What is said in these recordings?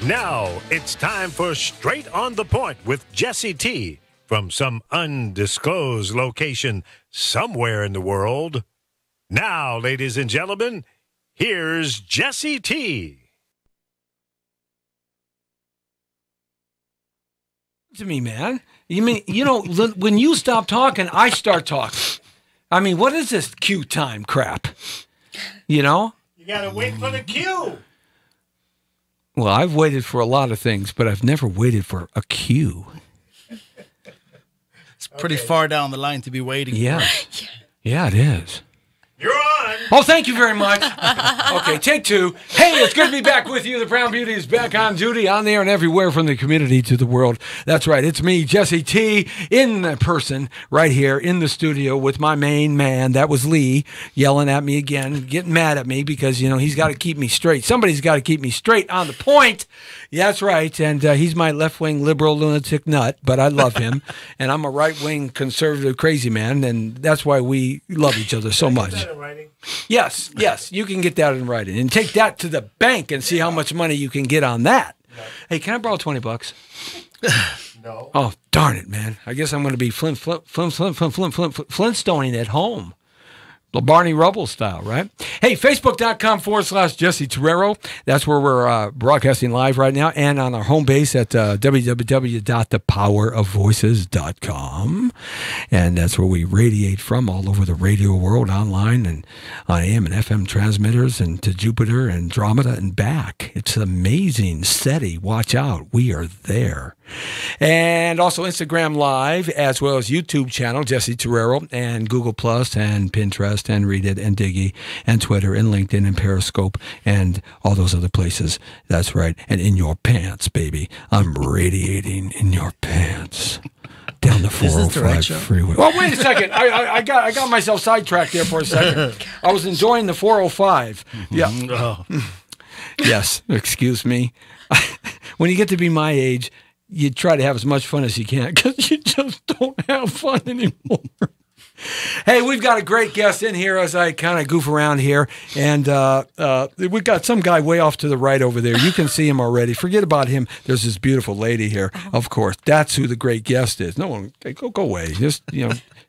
Now it's time for Straight on the Point with Jesse T. from some undisclosed location somewhere in the world. Now, ladies and gentlemen, here's Jesse T. To me, man. You mean, when you stop talking, I start talking. I mean, what is this cue time crap? You know? You gotta wait for the cue. Well, I've waited for a lot of things, but I've never waited for a cue. It's pretty far down the line to be waiting. Yeah. Yeah, it is. You're on. Oh, thank you very much. Okay, take two. Hey, it's good to be back with you. The Brown Beauty is back on duty, on the air and everywhere from the community to the world. That's right. It's me, Jesse T, in person right here in the studio with my main man. That was Lee, yelling at me again, getting mad at me because, he's got to keep me straight. Somebody's got to keep me straight on the point. Yeah, that's right. And he's my left-wing liberal lunatic nut, but I love him. And I'm a right-wing conservative crazy man, and that's why we love each other so much. Yes, you can get that in writing. And take that to the bank and see how much money you can get on that. No. Hey, can I borrow $20? No. Oh, darn it, man. I guess I'm going to be Flintstoning at home. Barney Rubble style, right? Hey, Facebook.com/Jesse Torrero. That's where we're broadcasting live right now, and on our home base at www.thepowerofvoices.com. And that's where we radiate from all over the radio world, online and on AM and FM transmitters, and to Jupiter and Andromeda and back. It's amazing. SETI, watch out. We are there. And also Instagram Live, as well as YouTube channel, Jesse Torrero, and Google Plus and Pinterest and Reddit and Diggy and Twitter and LinkedIn and Periscope and all those other places. That's right. And in your pants, baby. I'm radiating in your pants. Down the 405 freeway. Well, wait a second. I got myself sidetracked there for a second. I was enjoying the 405. Yeah. Oh. Yes. Excuse me. When you get to be my age, you try to have as much fun as you can because you just don't have fun anymore. Hey, we've got a great guest in here as I kind of goof around here. And we've got some guy way off to the right over there. You can see him already. Forget about him. There's this beautiful lady here. Of course, that's who the great guest is. No one, go away. Just,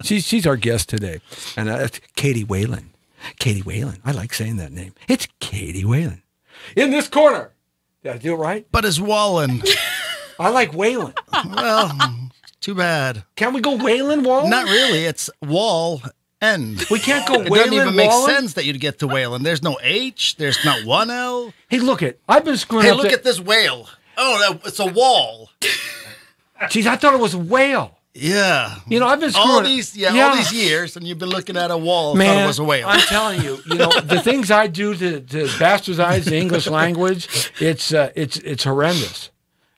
she's our guest today. And that's Katie Whalen. Katie Whalen. I like saying that name. It's Katie Whalen. In this corner. Did I do it right? But it's Wallen. I like Whalen. Well, too bad. Can we go Whalen, Wallen? Not really. It's Wall End. We can't go Whalen, It doesn't even make Wallen? sense that you'd get to Whalen. There's no H. There's not one L. Hey, look it. I've been screwing Hey, up. look at this whale. Oh, it's a wall. Jeez, I thought it was a whale. Yeah. I've been screwing all these all these years, and you've been looking at a wall and Man, thought it was a whale. I'm telling you, the things I do to bastardize the English language, it's horrendous.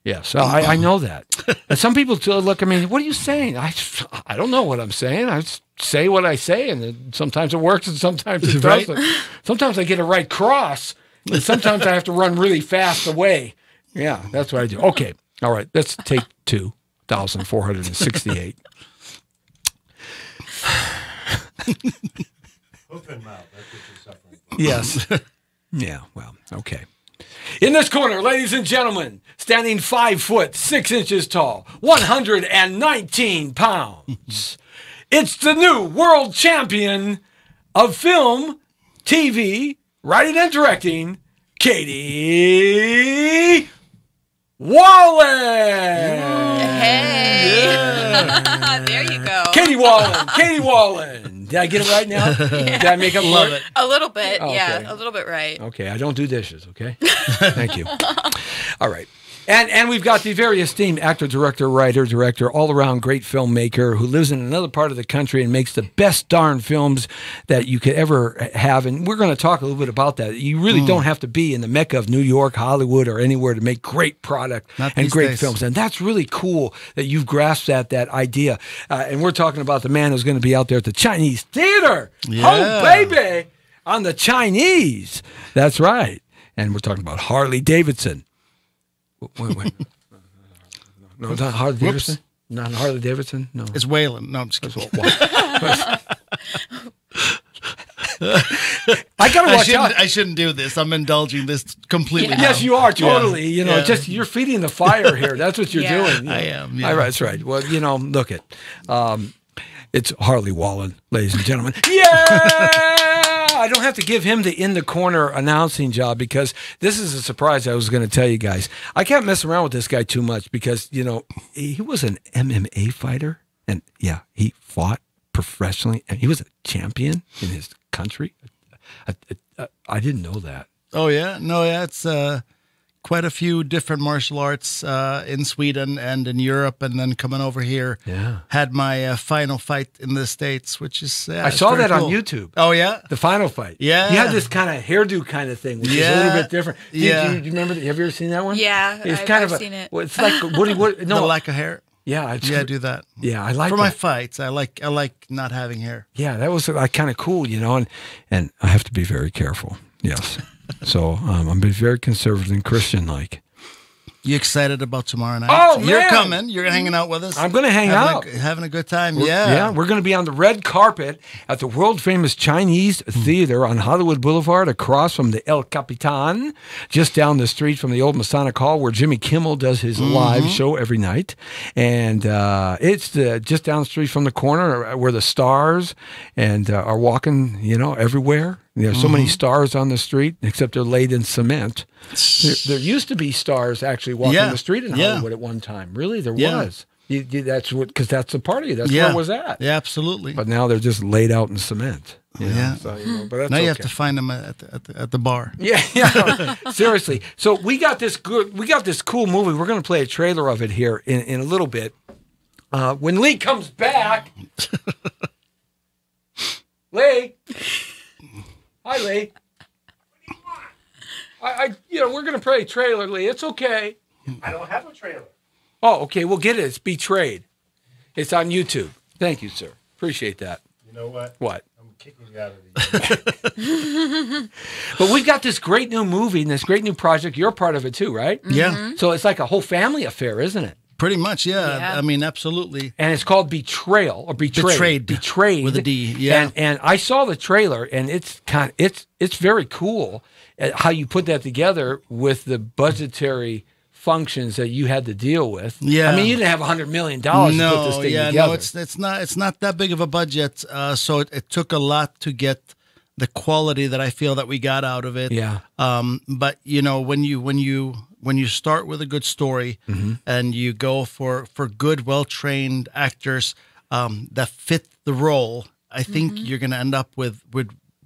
Yes, I know that. And some people look at me, what are you saying? I don't know what I'm saying. I say what I say, and sometimes it works and sometimes it doesn't. Right? Sometimes I get a right cross, and sometimes I have to run really fast away. Yeah, that's what I do. Okay, all right, let's take 2,468. Open mouth, that's what you're suffering from. Yes. Yeah, well, okay. In this corner, ladies and gentlemen, standing 5'6" tall, 119 pounds. It's the new world champion of film, TV, writing and directing, Katie Wallen. Hey. Yeah. There you go. Katie Wallen. Katie Wallen. Did I get it right now? Yeah. Did I make up Love for it? A little bit, Okay. yeah, a little bit right. Okay, I don't do dishes, okay? Thank you. All right. And we've got the very esteemed actor, director, writer, director, all-around great filmmaker who lives in another part of the country and makes the best darn films that you could ever have. And we're going to talk a little bit about that. You really don't have to be in the mecca of New York, Hollywood, or anywhere to make great product and great days. films. And that's really cool that you've grasped that idea. And we're talking about the man who's going to be out there at the Chinese Theater. Yeah. Oh, baby, on the Chinese. That's right. And we're talking about Harley Davidson. Wait. No, it's not Harley Davidson? Not Harley Davidson? No. It's Whalen. No, I'm just kidding. I gotta watch out. I shouldn't do this. I'm indulging this completely. Yes, now. you are totally. You know, Yeah. just you're feeding the fire here. That's what you're Yeah. doing. I am, yeah. That's right. Well, you know, look at, it's Harley Wallen, ladies and gentlemen. Yeah. I don't have to give him the in the corner announcing job because this is a surprise. I was going to tell you guys. I can't mess around with this guy too much because you know he was an MMA fighter and yeah, he fought professionally and he was a champion in his country. I didn't know that. Oh yeah, no, yeah, it's quite a few different martial arts in Sweden and in Europe, and then coming over here. Yeah. Had my final fight in the States, which is I it's saw very that on cool. YouTube. Oh yeah, The final fight. Yeah. You had this kind of hairdo kind of thing, which is a Yeah. little bit different. Do you remember that? Have you ever seen that one? Yeah, I've seen it. Well, it's like, what, the no. lack of hair. Yeah. It's, Yeah, I do that. Yeah, I like For my that. fights, I like not having hair. Yeah, that was kind of cool, you know, and I have to be very careful. Yes. So I'm being very conservative and Christian-like. You excited about tomorrow night? Oh, You're man. coming. You're hanging out with us. I'm going to hang out. Having a good time. Yeah, we're going to be on the red carpet at the world-famous Chinese Theater on Hollywood Boulevard across from the El Capitan, just down the street from the old Masonic Hall where Jimmy Kimmel does his live show every night. And it's just down the street from the corner where the stars and are walking, you know, everywhere. There's so many stars on the street, except they're laid in cement. There used to be stars actually walking Yeah. the street in Yeah. Hollywood at one time. Really, there Yeah. was. That's what, because that's the party. That's where it was at. Yeah, absolutely. But now they're just laid out in cement. You know? Yeah. So, you know, but that's Now you okay. have to find them at the bar. Yeah. Seriously. So we got this cool movie. We're going to play a trailer of it here in a little bit. When Lee comes back, Lee. Hi, Lee. We're going to play a trailer, Lee. It's okay. I don't have a trailer. Oh, okay. We'll get it. It's Betrayed. It's on YouTube. Thank you, sir. Appreciate that. You know what? What? I'm kicking you out of the But we've got this great new movie and this great new project. You're part of it too, right? Yeah, So it's like a whole family affair, isn't it? pretty much. Yeah. Yeah. I mean, absolutely. And it's called Betrayal or Betrayed. Betrayed. With a D, yeah. And I saw the trailer, and it's very cool how you put that together with the budgetary functions that you had to deal with. Yeah. I mean, you didn't have $100 million to put this thing together. No, it's not that big of a budget. So it took a lot to get the quality that I feel that we got out of it. Yeah. But you know, when you start with a good story and you go for good, well-trained actors that fit the role, I think you're going to end up with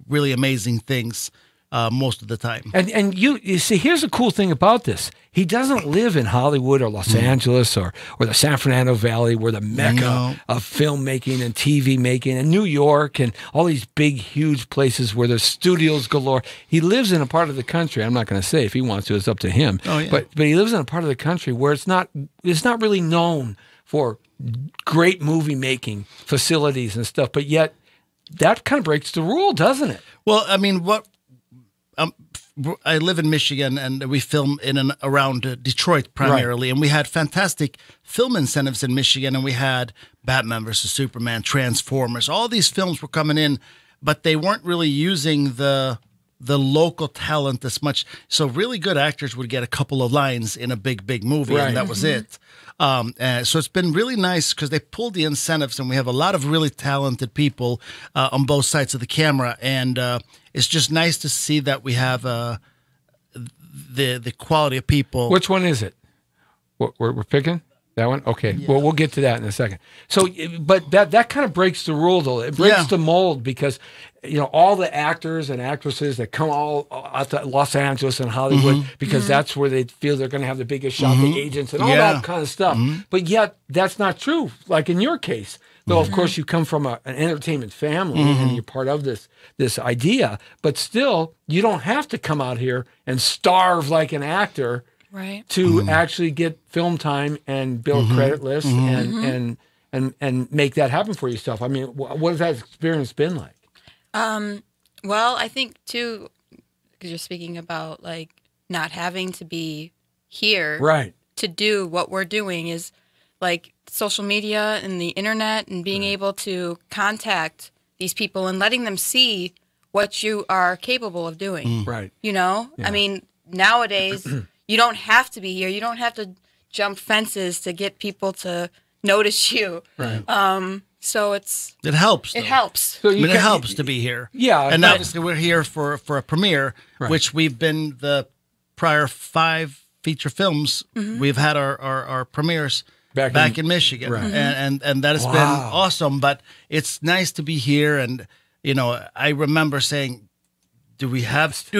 really amazing things most of the time. And you see, here's the cool thing about this. He doesn't live in Hollywood or Los Angeles or the San Fernando Valley, where the mecca of filmmaking and TV making, and New York and all these big, huge places where there's studios galore. He lives in a part of the country. I'm not going to say if he wants to, it's up to him. Oh, yeah. But he lives in a part of the country where it's not really known for great movie making facilities and stuff. But yet, that kind of breaks the rule, doesn't it? Well, I mean, I live in Michigan, and we film in and around Detroit primarily, and we had fantastic film incentives in Michigan, and we had Batman versus Superman, Transformers, all these films were coming in, but they weren't really using the local talent as much. So really good actors would get a couple of lines in a big movie, Right. and that was it. So it's been really nice because they pulled the incentives, and we have a lot of really talented people on both sides of the camera, and it's just nice to see that we have the quality of people. Which one is it? We're picking that one. Okay. Yeah. Well, we'll get to that in a second. So, but that kind of breaks the rule, though. It breaks the mold because all the actors and actresses that come all out to Los Angeles and Hollywood because that's where they feel they're going to have the biggest shot, the agents and all that kind of stuff. But yet that's not true. Like in your case, though, of course, you come from an entertainment family and you're part of this idea, but still, you don't have to come out here and starve like an actor to actually get film time and build credit lists and make that happen for yourself. I mean, what has that experience been like? Well, I think too, because you're speaking about like not having to be here to do what we're doing is like social media and the internet and being able to contact these people and letting them see what you are capable of doing. Right. You know? Yeah. I mean, nowadays, you don't have to be here. You don't have to jump fences to get people to notice you. Right. So it helps. It helps. So I mean, it helps to be here. Yeah. And obviously we're here for a premiere, which we've been the prior 5 feature films. We've had our premieres back in Michigan. Right. And that has been awesome. But it's nice to be here. And, you know, I remember saying, dude,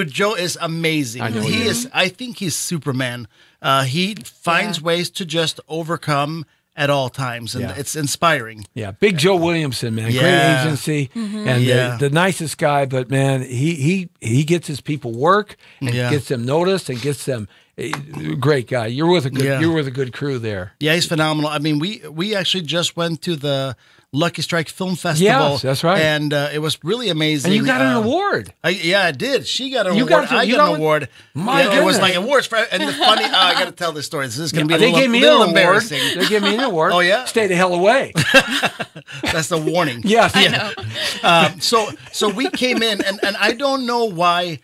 Joe is amazing. I think he's Superman. He finds ways to just overcome at all times, and it's inspiring. Yeah, Big Joe Williamson, man, great agency, and the nicest guy. But man, he gets his people work and gets them noticed and gets them. Great guy. You're with a good crew there. Yeah, he's phenomenal. I mean, we actually just went to the Lucky Strike Film Festival. Yes, that's right. And it was really amazing. And you got an award. I did. She got an award. I got an award. My goodness. It was like awards for. And the funny, I got to tell this story. This is going to be they gave me an embarrassing. Award. They gave me an award. Oh yeah. Stay the hell away. That's the warning. Yes. I know. So we came in, and I don't know why.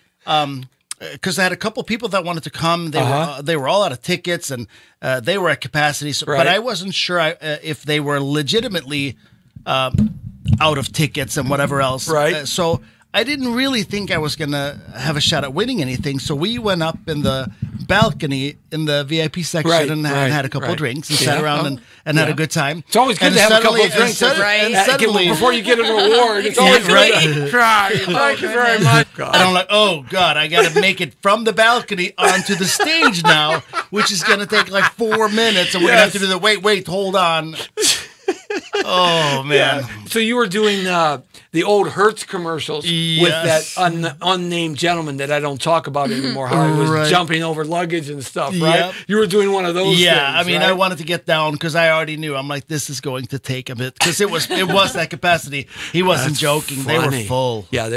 Because I had a couple people that wanted to come. They were all out of tickets, and they were at capacity. So, but I wasn't sure if they were legitimately out of tickets and whatever else. Right. So I didn't really think I was going to have a shot at winning anything. So we went up in the balcony in the VIP section and had a couple drinks and sat around and had a good time. It's always good to have a couple of drinks. And suddenly, before you get an award, it's always good. Thank you very much. And I'm like, oh, God, I got to make it from the balcony onto the stage now, which is going to take like 4 minutes. And we're going to have to do the wait, hold on. Oh, man. Yeah. So you were doing the old Hertz commercials with that unnamed gentleman that I don't talk about anymore, how he was jumping over luggage and stuff, right? Yep. You were doing one of those things, I mean, I wanted to get down because I already knew. I'm like, this is going to take a bit because it was that capacity. He wasn't joking. Funny. They were full. Yeah,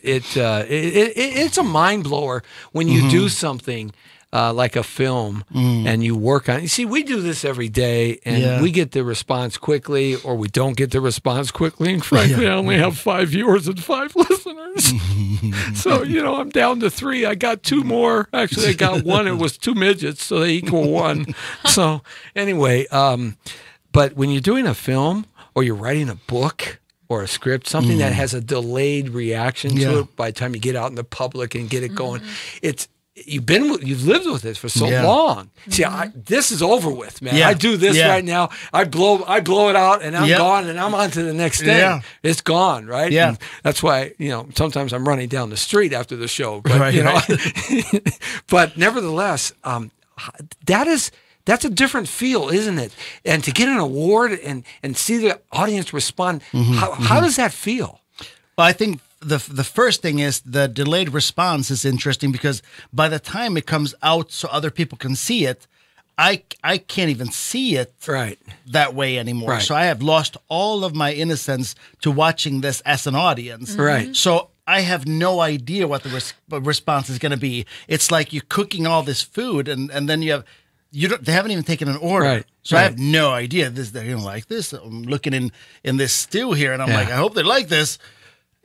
it's a mind blower when you do something like a film and you work on it. You see, we do this every day and we get the response quickly or we don't get the response quickly. And frankly, I only have 5 viewers and 5 listeners. So, I'm down to 3. I got 2 more. Actually, I got 1. It was 2 midgets, so they equal 1. So anyway, but when you're doing a film or you're writing a book or a script, something that has a delayed reaction to it by the time you get out in the public and get it going, you've lived with it for so long. See, this is over with, man. I do this right now. I blow it out, and I'm gone, and I'm on to the next thing. Yeah. It's gone, right? Yeah. And that's why sometimes I'm running down the street after the show, but but nevertheless, that's a different feel, isn't it? And to get an award and see the audience respond, how does that feel? Well, I think the first thing is the delayed response is interesting because by the time it comes out so other people can see it, I can't even see it that way anymore. Right. So I have lost all of my innocence to watching this as an audience. Right. So I have no idea what the response is going to be. It's like you're cooking all this food and then they haven't even taken an order. Right. So I have no idea. They're going to like this. I'm looking in this stew here and I'm like, I hope they like this.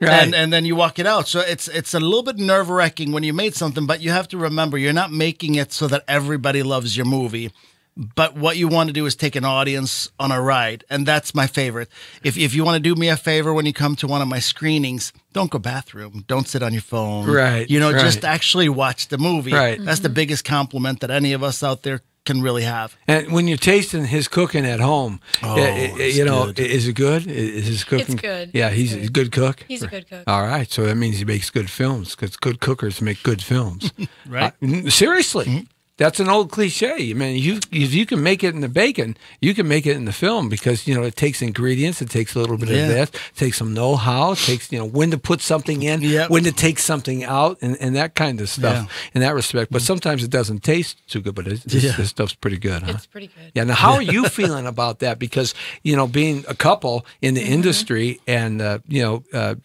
Right. And then you walk it out. So it's a little bit nerve-wracking when you made something, but you have to remember you're not making it so that everybody loves your movie. But what you want to do is take an audience on a ride, and that's my favorite. If you want to do me a favor when you come to one of my screenings, don't go bathroom. Don't sit on your phone. Right. Just actually watch the movie. Right. That's the biggest compliment that any of us out there can really have. And when you're tasting his cooking at home, good. Is it good? Is his cooking? It's good. Yeah, he's a good cook. He's a good cook. All right, so that means he makes good films because good cookers make good films. Right? Seriously. Mm-hmm. That's an old cliche. I mean, if you can make it in the bacon, you can make it in the film because, it takes ingredients. It takes a little bit of this. It takes some know-how. It takes, when to put something in, when to take something out, and that kind of stuff in that respect. But sometimes it doesn't taste too good, but this stuff's pretty good, huh? It's pretty good. Yeah. Now, how are you feeling about that? Because, being a couple in the industry and,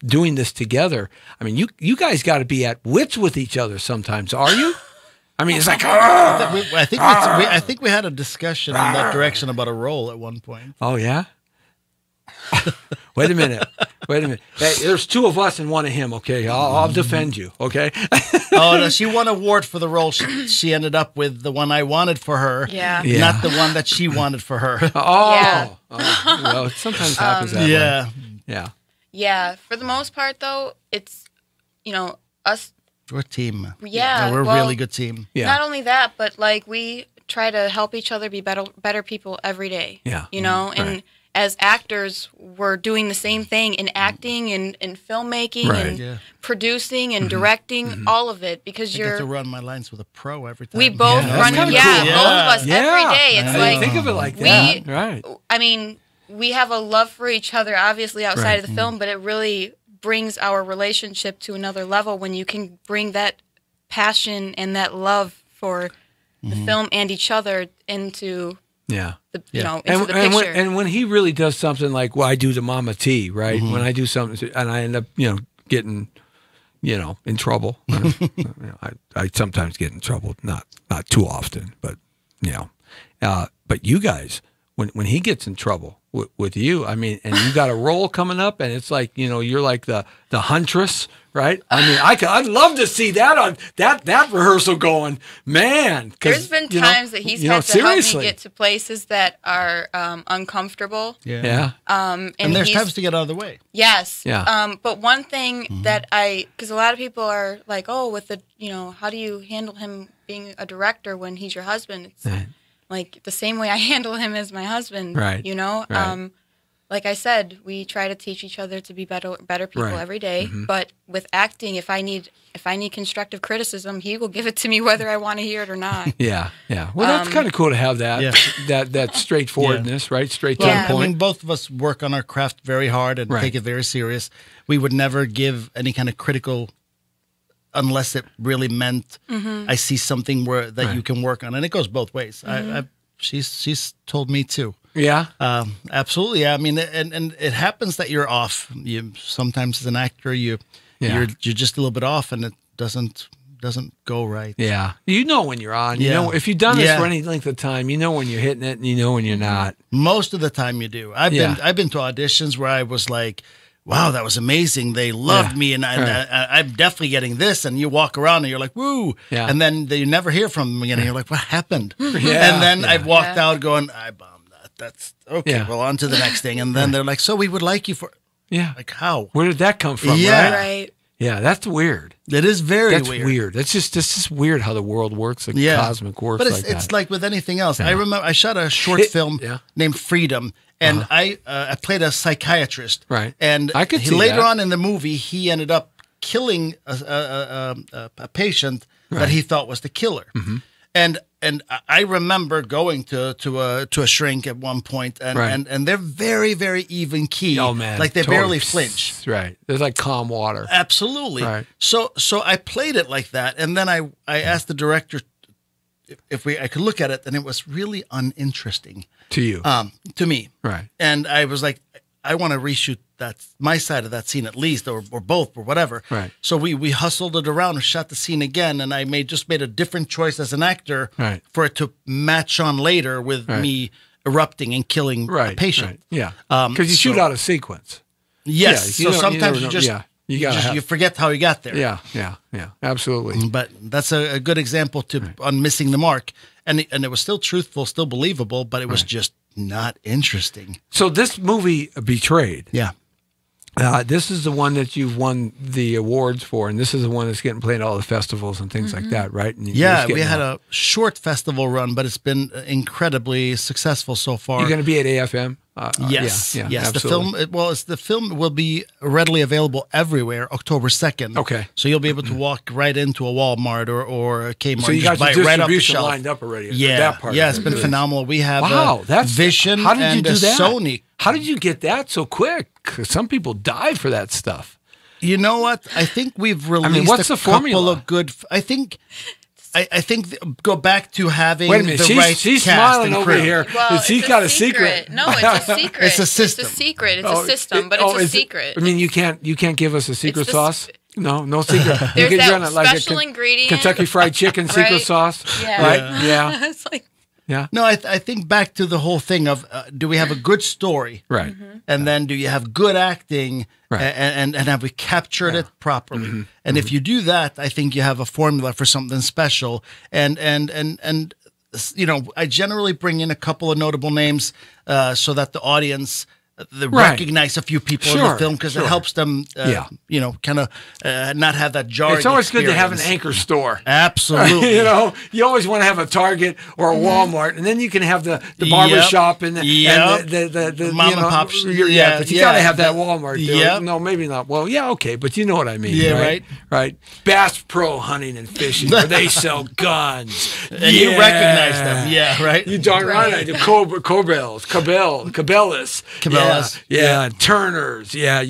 doing this together, I mean, you guys got to be at wits with each other sometimes, are you? I mean, it's like, I think we had a discussion in that direction about a role at one point. Oh, yeah? Wait a minute. Wait a minute. Hey, there's 2 of us and 1 of him. Okay, I'll defend you. Okay. Oh no, she won an award for the role. She ended up with the one I wanted for her. Yeah. Not the one that she wanted for her. Oh. Well, it sometimes happens that way. Yeah. Yeah. For the most part, though, it's us. We're a team. Yeah. We're a really good team. Yeah. Not only that, but like we try to help each other be better people every day. Yeah. And as actors, we're doing the same thing in acting and filmmaking and producing and directing, all of it, because I get to run my lines with a pro every time. we both run, cool. both of us every day. It's I like didn't think of it like that. Right. I mean, we have a love for each other, obviously outside of the film, but it really brings our relationship to another level when you can bring that passion and that love for the film and each other into into the picture. And when he really does something like I do to Mama T, right? When I do something and I end up, getting, in trouble. I sometimes get in trouble, not too often, but but you guys, when he gets in trouble with you, I mean, and you got a role coming up, and it's like you're like the huntress, right? I mean, I'd love to see that on that rehearsal going, man. There's been times that he's had to help me get to places that are uncomfortable. Yeah. And there's times to get out of the way. Yes. Yeah. But one thing that because a lot of people are like, oh, with the how do you handle him being a director when he's your husband? It's like the same way I handle him as my husband, right? Right. Like I said, we try to teach each other to be better people every day. But with acting, if I need constructive criticism, he will give it to me whether I want to hear it or not. Yeah. Well, that's kind of cool to have that that straightforwardness, right? Straight to the point. I mean, both of us work on our craft very hard and take it very serious. We would never give any kind of critical, unless it really meant I see something that you can work on, and it goes both ways. She's told me too. Yeah. Absolutely. I mean, and it happens that you're off. Sometimes as an actor, you're just a little bit off, and it doesn't go right. Yeah. When you're on. You know, if you've done this for any length of time, when you're hitting it, and when you're not. Most of the time, you do. I've been to auditions where I was like, wow, that was amazing. They loved me, and I'm definitely getting this. And you walk around, and you're like, woo. Yeah. And then you never hear from them again, and you're like, what happened? And then I've walked out going, I bombed that. That's okay. Well, on to the next thing. And then they're like, so we would like you for. Yeah. Like, how? Where did that come from? Yeah. Right. Yeah, that's weird. It is That's weird. That's just weird how the world works, cosmic works but like that. It's like with anything else. I remember I shot a short film named Freedom, and I played a psychiatrist. Right. And I could see later on in the movie, he ended up killing a patient that he thought was the killer. And I remember going to a shrink at one point, and they're very, very even key. Oh man, like they barely flinch. Right, there's like calm water. Absolutely. Right. So I played it like that, and then I asked the director if I could look at it, and it was really uninteresting to you, to me. Right. And I was like, I want to reshoot my side of that scene at least, or both, or whatever. Right. So we hustled it around and shot the scene again, and I just made a different choice as an actor for it to match on later with me erupting and killing a patient. Right. Yeah. Because you shoot out a sequence. Yes. Yeah, so sometimes you forget how you got there. Yeah. Absolutely. But that's a good example on missing the mark, and it was still truthful, still believable, but it was just not interesting. So this movie, Betrayed. Yeah. This is the one that you've won the awards for, and this is the one that's getting played at all the festivals and things like that, right? And we had a short festival run, but it's been incredibly successful so far. You're going to be at AFM? Yes. Yes. The film will be readily available everywhere October 2nd. Okay. So you'll be able to walk right into a Walmart or a Kmart. So you got your distribution lined up already. That part it's been phenomenal. We have Vision how did you do that? Sony. How did you get that so quick? 'Cause some people die for that stuff. You know what? I think we've released what's the formula? Couple of good. I think go back to having Wait a minute, she's smiling over here. Well, she's got a secret. No, it's a secret. It's a system. It's a secret. It's a system, but it's a secret. I mean, you can't give us a secret sauce. No secret. There's you that special ingredient, Kentucky Fried Chicken secret sauce. Yeah. Right? Yeah. It's like. Yeah. No, I think back to the whole thing of do we have a good story? Right. And then do you have good acting? Right. And have we captured it properly? And if you do that, I think you have a formula for something special. And you know, I generally bring in a couple of notable names so that the audience recognize a few people in the film because it helps them, you know, kind of not have that jarring. It's always good to have an anchor store. Absolutely. You know, you always want to have a Target or a Walmart, and then you can have the barber shop and the mom and pop. but you got to have that Walmart. No, maybe not. Well, yeah, okay, but you know what I mean. Yeah, right. Bass Pro Hunting and Fishing, where they sell guns. And you recognize them. Yeah, right. You darn right I do. Cabela's. Yeah, Turners. Yeah.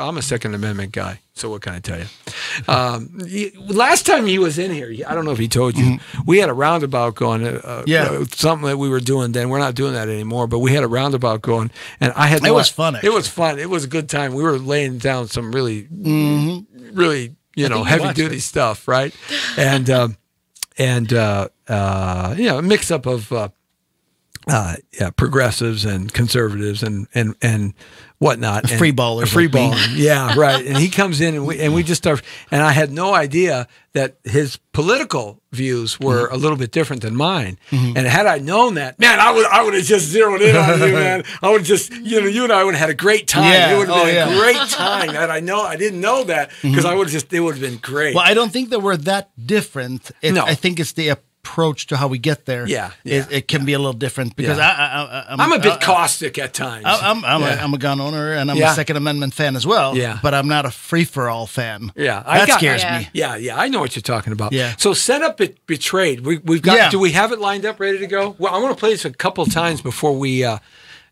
I'm a Second Amendment guy. So what can I tell you? Last time he was in here, I don't know if he told you, we had a roundabout going. Something that we were doing then. We're not doing that anymore. But we had a roundabout going, and I had. It was fun. Actually. It was fun. It was a good time. We were laying down some really, really, heavy duty stuff, right? And a mix up of. Progressives and conservatives and whatnot. Free ballers. Free balling. Yeah, right. And he comes in and we just start, and I had no idea that his political views were a little bit different than mine. And had I known that, man, I would have just zeroed in on you, man. I would just, you and I would have had a great time. Yeah. It would have been a great time. And I didn't know that because it would have been great. Well, I don't think that we're that different. No. I think it's the approach to how we get there. It can be a little different because I'm a bit caustic at times. I'm a gun owner and I'm a Second Amendment fan as well. But I'm not a free for all fan. That scares me. Yeah, I know what you're talking about. Yeah. So set up Betrayed. We've got. Do we have it lined up, ready to go? Well, I want to play this a couple times before we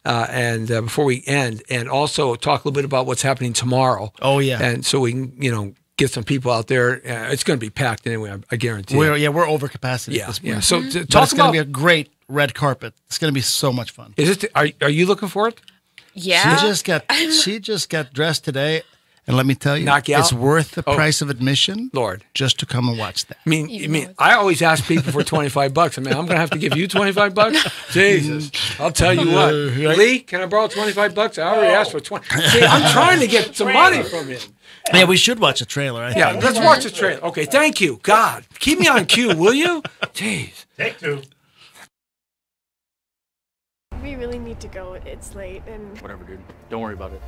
before we end, and also talk a little bit about what's happening tomorrow. Oh yeah. And so we can get some people out there. It's going to be packed anyway. I guarantee. We're over capacity. At this point. Yeah. So it's talk going to be a great red carpet. It's going to be so much fun. Is it? Are you looking for it? Yeah. She just got dressed today, and let me tell you, knock you out? It's worth the price of admission. Lord, just to come and watch that. I mean, I always ask people for $25. I mean, I'm going to have to give you $25. Jesus, I'll tell you what. Lee, can I borrow $25? I already asked for 20. See, I'm trying to get some money from him. Yeah, we should watch a trailer. I think. Let's watch a trailer. Okay, thank you. God, keep me on cue, will you? Jeez. Take two. We really need to go. It's late and... Whatever, dude. Don't worry about it.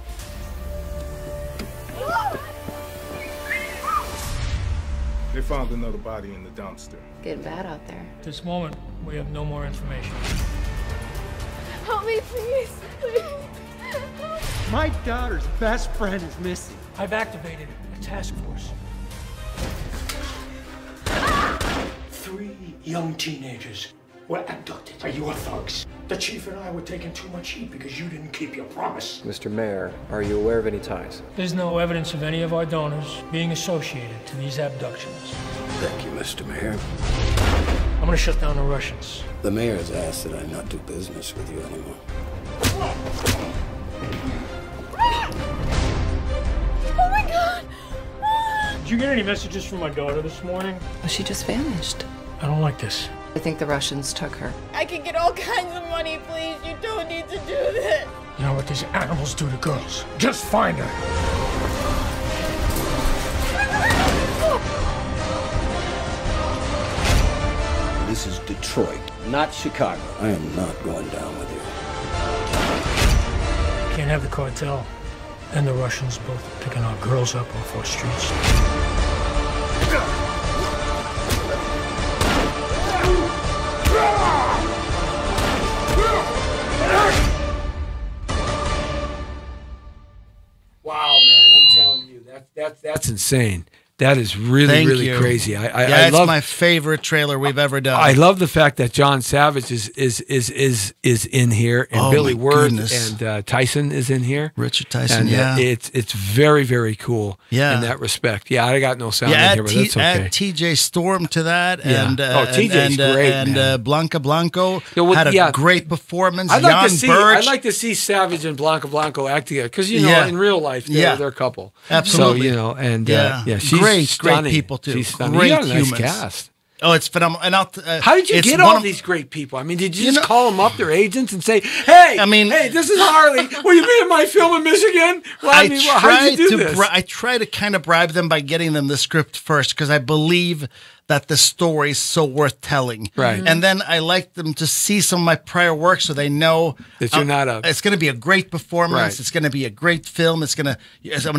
They found another body in the dumpster. Getting bad out there. At this moment, we have no more information. Help me, please. My daughter's best friend is missing. I've activated a task force. 3 young teenagers were abducted by your thugs. The chief and I were taking too much heat because you didn't keep your promise. Mr. Mayor, are you aware of any ties? There's no evidence of any of our donors being associated to these abductions. Thank you, Mr. Mayor. I'm gonna shut down the Russians. The mayor has asked that I not do business with you anymore. Oh my God! Did you get any messages from my daughter this morning? Well, she just vanished. I don't like this. I think the Russians took her. I can get all kinds of money, please. You don't need to do this. You know what these animals do to girls? Just find her. This is Detroit, not Chicago. I am not going down with you. Can't have the cartel and the Russians both picking our girls up off our streets. Wow, man, I'm telling you, that's insane. That is really crazy. I it's love my favorite trailer we've ever done. I love the fact that John Savage is in here, and Billy Wirth and Tyson is in here. Richard Tyson, and it's very cool. In that respect. Yeah, I got no sound in here, but that's okay. Add TJ Storm to that, and TJ's great, and Blanca Blanco had a great performance. I'd like to see Savage and Blanca Blanco act together because in real life they're a couple. Absolutely. So she's great stunning. people too. She's stunning. Great you got a nice humans. cast. Oh, it's phenomenal. And how did you get all these great people? I mean, did you just call them up, their agents, and say, "Hey, hey, this is Harley. Will you be in my film in Michigan?" Well, how did you do this? I try to kind of bribe them by getting them the script first because I believe that the story is so worth telling. Right. And then I like them to see some of my prior work so they know that you're not a... It's going to be a great performance. Right. It's going to be a great film. I'm going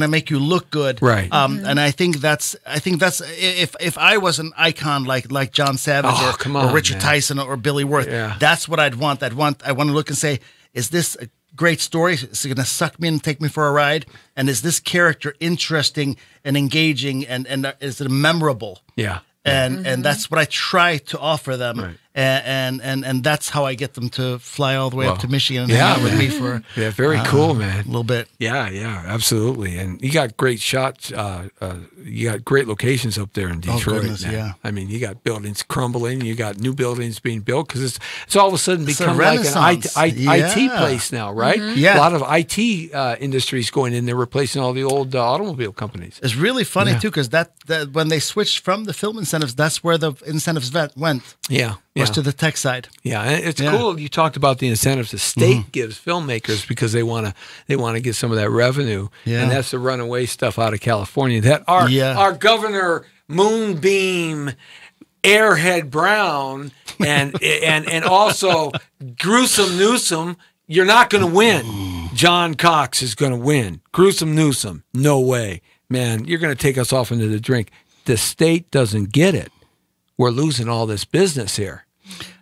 to make you look good. Right. And I think that's if I was an icon like John Savage or Richard Tyson or Billy Wirth, that's what I'd want. I want to look and say, is this a great story? Is it going to suck me in and take me for a ride? And is this character interesting and engaging and is it memorable? Yeah. And that's what I try to offer them, right. and that's how I get them to fly all the way up to Michigan and hang out with me for very cool, man, a little bit. Yeah, absolutely. And you got great shots, you got great locations up there in Detroit. Oh, goodness, yeah. I mean, you got buildings crumbling, you got new buildings being built because it's all of a sudden become like an IT place now, right? Yeah, a lot of IT industries going in there replacing all the old automobile companies. It's really funny too because that when they switched from the film incentives, that's where the incentives went. Yeah. Was to the tech side. Yeah, and it's cool. You talked about the incentives the state gives filmmakers because they want to get some of that revenue, and that's the runaway stuff out of California. That our governor Moonbeam, Airhead Brown, and also Gruesome Newsom. You're not going to win. John Cox is going to win. Gruesome Newsom, no way, man. You're going to take us off into the drink. The state doesn't get it. We're losing all this business here.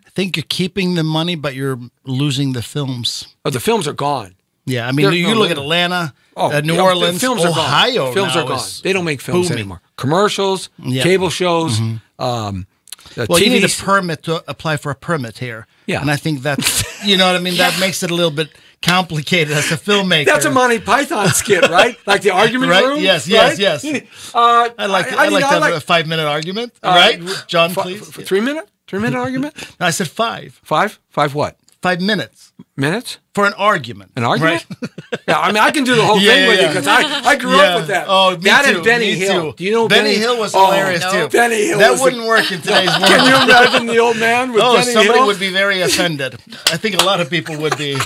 I think you're keeping the money, but you're losing the films. Oh, the films are gone. Yeah, I mean, you look at Atlanta, New Orleans, films Ohio. Are gone. Films are gone. They don't make films anymore. Commercials, cable shows. Well, you need a permit to apply for a permit here. Yeah, and I think that's you know what I mean. That makes it a little bit complicated as a filmmaker. That's a Monty Python skit, right? Like the argument room. Yes. I like to have a 5-minute argument. Right, John, please. 3 minute? 3 minute argument? No, I said 5. 5? 5 what? 5 minutes. Minutes? For an argument. An argument? Right? Yeah, I mean, I can do the whole thing with you because I grew up with that. Oh, me that too. and Benny Hill. Do you know Benny Hill was hilarious too. Benny Hill. That wouldn't work in today's world. Can you imagine the old man with Benny Hill? Somebody would be very offended. I think a lot of people would be.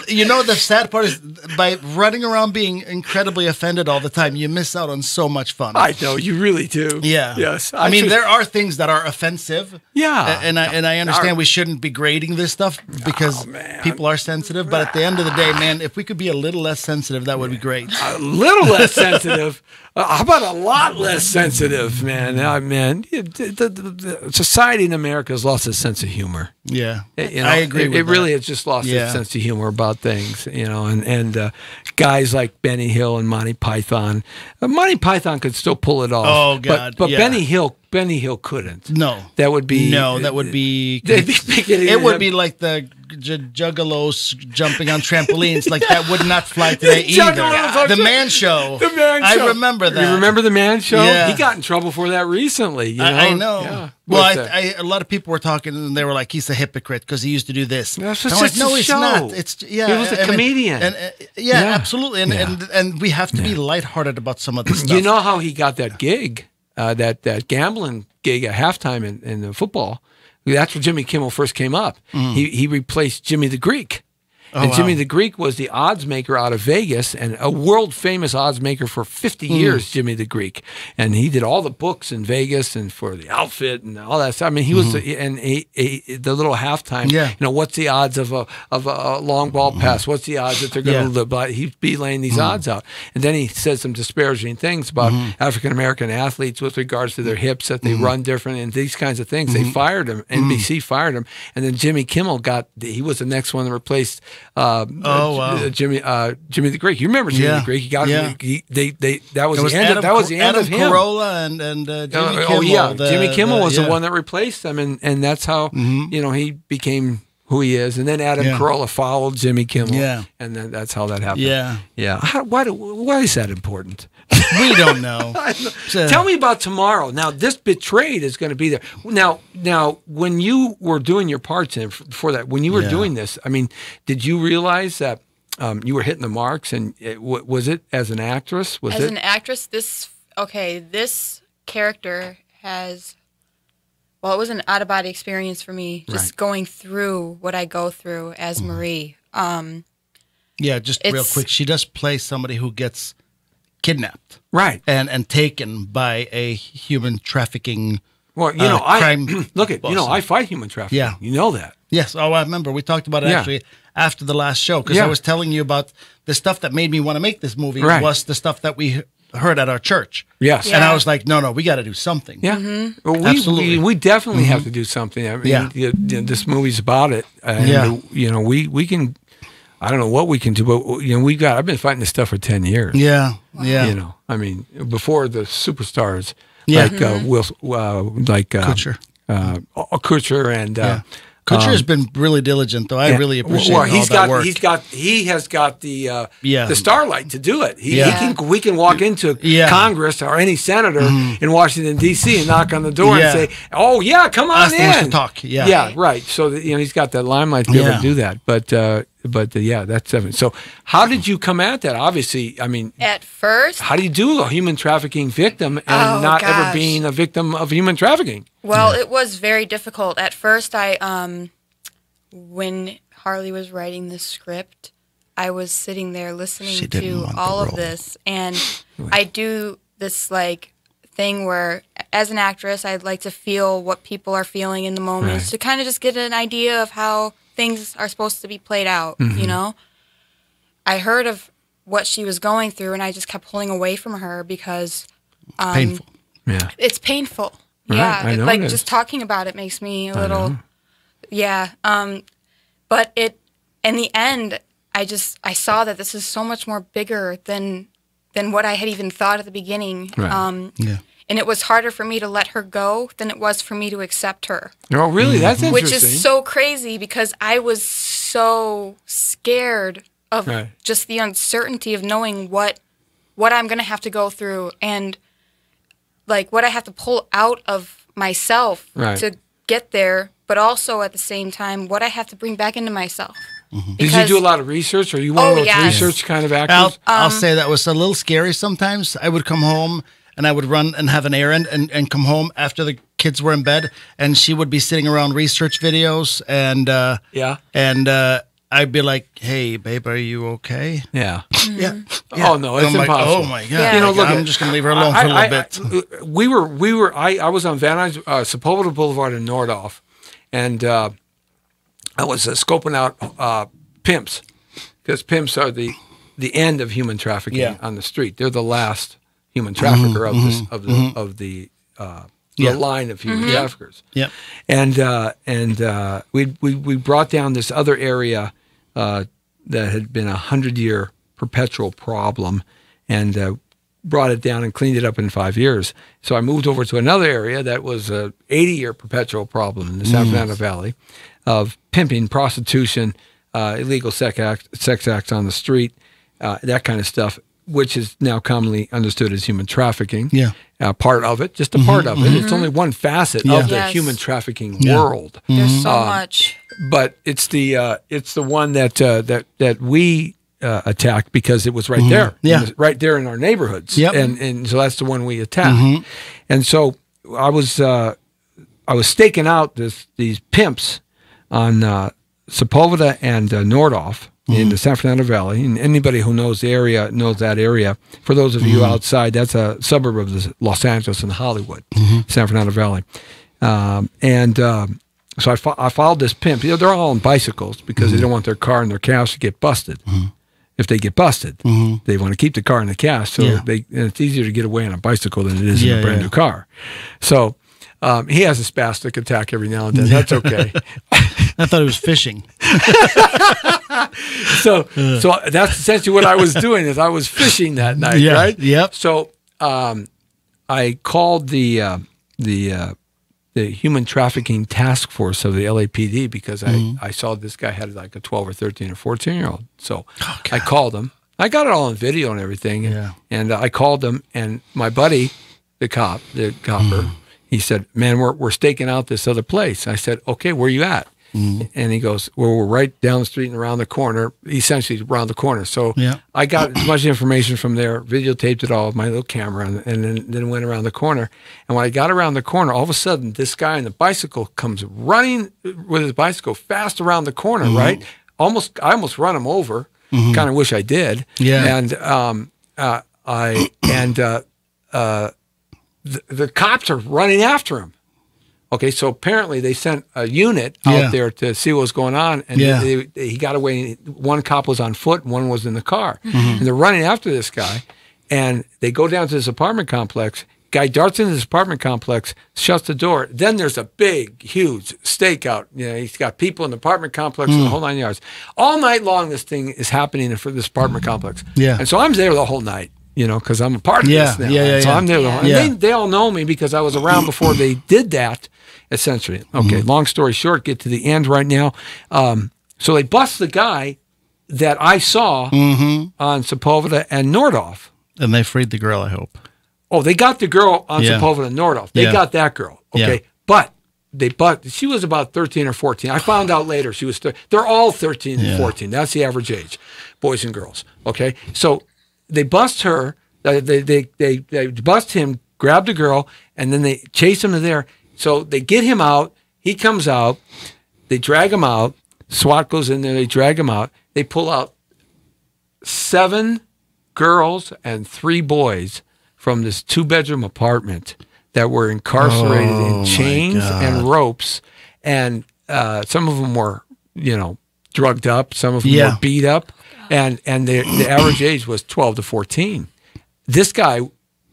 You know, the sad part is by running around being incredibly offended all the time, you miss out on so much fun. I know, you really do. Yeah. Yes. I mean, there are things that are offensive. Yeah. And I understand we shouldn't be grading this stuff because people are sensitive. But at the end of the day, man, if we could be a little less sensitive, that would be great. A little less sensitive? How about a lot less sensitive, man? The society in America has lost its sense of humor. Yeah, you know, I agree with that. It really has just lost its sense of humor about things, you know, and guys like Benny Hill and Monty Python. Monty Python could still pull it off. Oh, God. But Benny Hill couldn't. No. That would be... No, that would be... It would be like the juggalos jumping on trampolines. Like, that would not fly today either. The Man Show. The Man Show. I remember that. You remember The Man Show? Yeah. He got in trouble for that recently. You know? I know. Yeah. Well, a lot of people were talking, and they were like, "He's a hypocrite because he used to do this." That's just like, no, he's not. He was a comedian. Absolutely. And we have to be lighthearted about some of this stuff. You know how he got that gig, that gambling gig at halftime in the football? That's where Jimmy Kimmel first came up. He replaced Jimmy the Greek. And Jimmy the Greek was the odds maker out of Vegas and a world famous odds maker for 50 years, Jimmy the Greek. And he did all the books in Vegas and for the outfit and all that stuff. I mean, he was the little halftime, you know, what's the odds of a long ball pass? What's the odds that they're going to live? He'd be laying these odds out. And then he said some disparaging things about African-American athletes with regards to their hips, that they run different and these kinds of things. They fired him. NBC fired him. And then Jimmy Kimmel he was the next one that replaced Jimmy the Greek. You remember Jimmy the Greek? He got that was the end. That was the end of him. Carolla and Jimmy Kimmel. Oh yeah, Jimmy Kimmel was the one that replaced him, and that's how you know he became who he is. And then Adam Carolla followed Jimmy Kimmel, and then that's how that happened. Yeah. Why is that important? We don't know. Tell me about tomorrow. Now, this Betrayed is going to be there. Now, when you were doing your parts for that, when you were doing this, I mean, did you realize that you were hitting the marks? And was it as an actress? As an actress, this character has well, it was an out-of-body experience for me, just going through what I go through as Marie. Yeah, just real quick, she does play somebody who gets kidnapped. Right. And taken by a human trafficking Well, you know, crime look at, boss. you know, I fight human trafficking. Yeah. You know that. Yes. Oh, I remember. We talked about it actually after the last show because I was telling you about the stuff that made me want to make this movie was the stuff that we heard at our church. Yes. And I was like, no, we got to do something. Yeah. Well, Absolutely. we definitely have to do something. I mean, this movie's about it. And, you know, we can, I don't know what we can do, but, you know, I've been fighting this stuff for 10 years. Yeah. Wow. Yeah. You know, I mean, before the superstars, like Kutcher. Kutcher and Kutcher has been really diligent, though. I really appreciate all that work. He has got the starlight to do it. We can walk into Congress or any senator in Washington D.C. and knock on the door and say, "Oh yeah, come on in." To talk. Yeah, right. So that, you know, he's got that limelight to be able to do that. But that's seven. So how did you come at that? Obviously, I mean, at first, how do you do a human trafficking victim and not ever being a victim of human trafficking? Well, it was very difficult. At first, when Harley was writing the script, I was sitting there listening to all of this, and I do this like thing where, as an actress, I'd like to feel what people are feeling in the moments to kind of just get an idea of how things are supposed to be played out, you know? I heard of what she was going through, and I just kept pulling away from her because painful. Yeah. It's painful. Right. Yeah. Like, it just talking about it makes me a little... Yeah. But in the end, I saw that this is so much more bigger than what I had even thought at the beginning. Right. And it was harder for me to let her go than it was for me to accept her. Oh, really? That's interesting. Which is so crazy because I was so scared of just the uncertainty of knowing what I'm going to have to go through and like what I have to pull out of myself to get there, but also at the same time what I have to bring back into myself. Did you do a lot of research? Are you one of those research kind of actors? I'll say that was a little scary sometimes. I would come home and I would run and have an errand and come home after the kids were in bed, and she would be sitting around research videos, and I'd be like, "Hey, babe, are you okay?" Yeah. Yeah. Oh no, it's impossible. Like, oh my god! Yeah. You know, look, I'm just gonna leave her alone for a little bit. I was on Van Nuys, Sepulveda Boulevard in Nordhoff, and I was scoping out pimps, because pimps are the end of human trafficking on the street. They're the last human trafficker of the line of human traffickers. Yeah. And we brought down this other area that had been 100-year perpetual problem, and brought it down and cleaned it up in 5 years. So I moved over to another area that was a 80-year perpetual problem in the San Fernando Valley of pimping, prostitution, illegal sex acts on the street, that kind of stuff, which is now commonly understood as human trafficking. Yeah. Part of it, just a part of it. It's only one facet of the human trafficking world. There's so much. But it's the one that we attacked because it was right there. Yeah. It was right there in our neighborhoods. Yep. And so that's the one we attacked. And so I was staking out these pimps on Sepulveda and Nordhoff in the San Fernando Valley, and anybody who knows the area knows that area. For those of you outside, that's a suburb of Los Angeles and Hollywood, San Fernando Valley. So I followed this pimp. You know, they're all on bicycles because they don't want their car and their cash to get busted. If they get busted, they want to keep the car and the cash. So and it's easier to get away on a bicycle than it is in a brand new car. So he has a spastic attack every now and then. That's okay. I thought he was fishing. So that's essentially what I was doing. Is I was fishing that night, right? Yep. So I called the human trafficking task force of the LAPD because I saw this guy had like a 12 or 13 or 14-year-old. So I called him. I got it all on video and everything. And I called him, and my buddy, the copper, he said, "Man, we're staking out this other place." I said, "Okay, where you at?" And he goes, well, we're right down the street and around the corner, essentially around the corner. So Yeah. I got as much information from there, videotaped it all with my little camera, and then went around the corner. And when I got around the corner, all of a sudden, this guy on the bicycle comes running with his bicycle fast around the corner, right? I almost run him over. Kind of wish I did. Yeah. And the cops are running after him. Okay, so apparently they sent a unit out there to see what was going on, and he got away. One cop was on foot, and one was in the car. And they're running after this guy, and they go down to this apartment complex. Guy darts into this apartment complex, shuts the door. Then there's a big, huge stakeout. You know, he's got people in the apartment complex and the whole 9 yards. All night long, this thing is happening for this apartment complex. Yeah. And so I'm there the whole night, you know, because I'm a part of this now. So I'm there the whole night. And they all know me because I was around before they did that, essentially. Okay, long story short, get to the end right now. So they bust the guy that I saw on Sepulveda and Nordhoff. And they freed the girl, I hope. Oh, they got the girl on Sepulveda and Nordhoff. They got that girl. Okay. But she was about 13 or 14. I found out later she was they're all 13 and 14. That's the average age, boys and girls. Okay. So they bust her, they bust him, grab the girl, and then they chase him to there. So they get him out. He comes out. They drag him out. SWAT goes in there. They drag him out. They pull out 7 girls and 3 boys from this 2-bedroom apartment that were incarcerated in chains and ropes. And some of them were, you know, drugged up. Some of them were beat up. And the average age was 12 to 14. This guy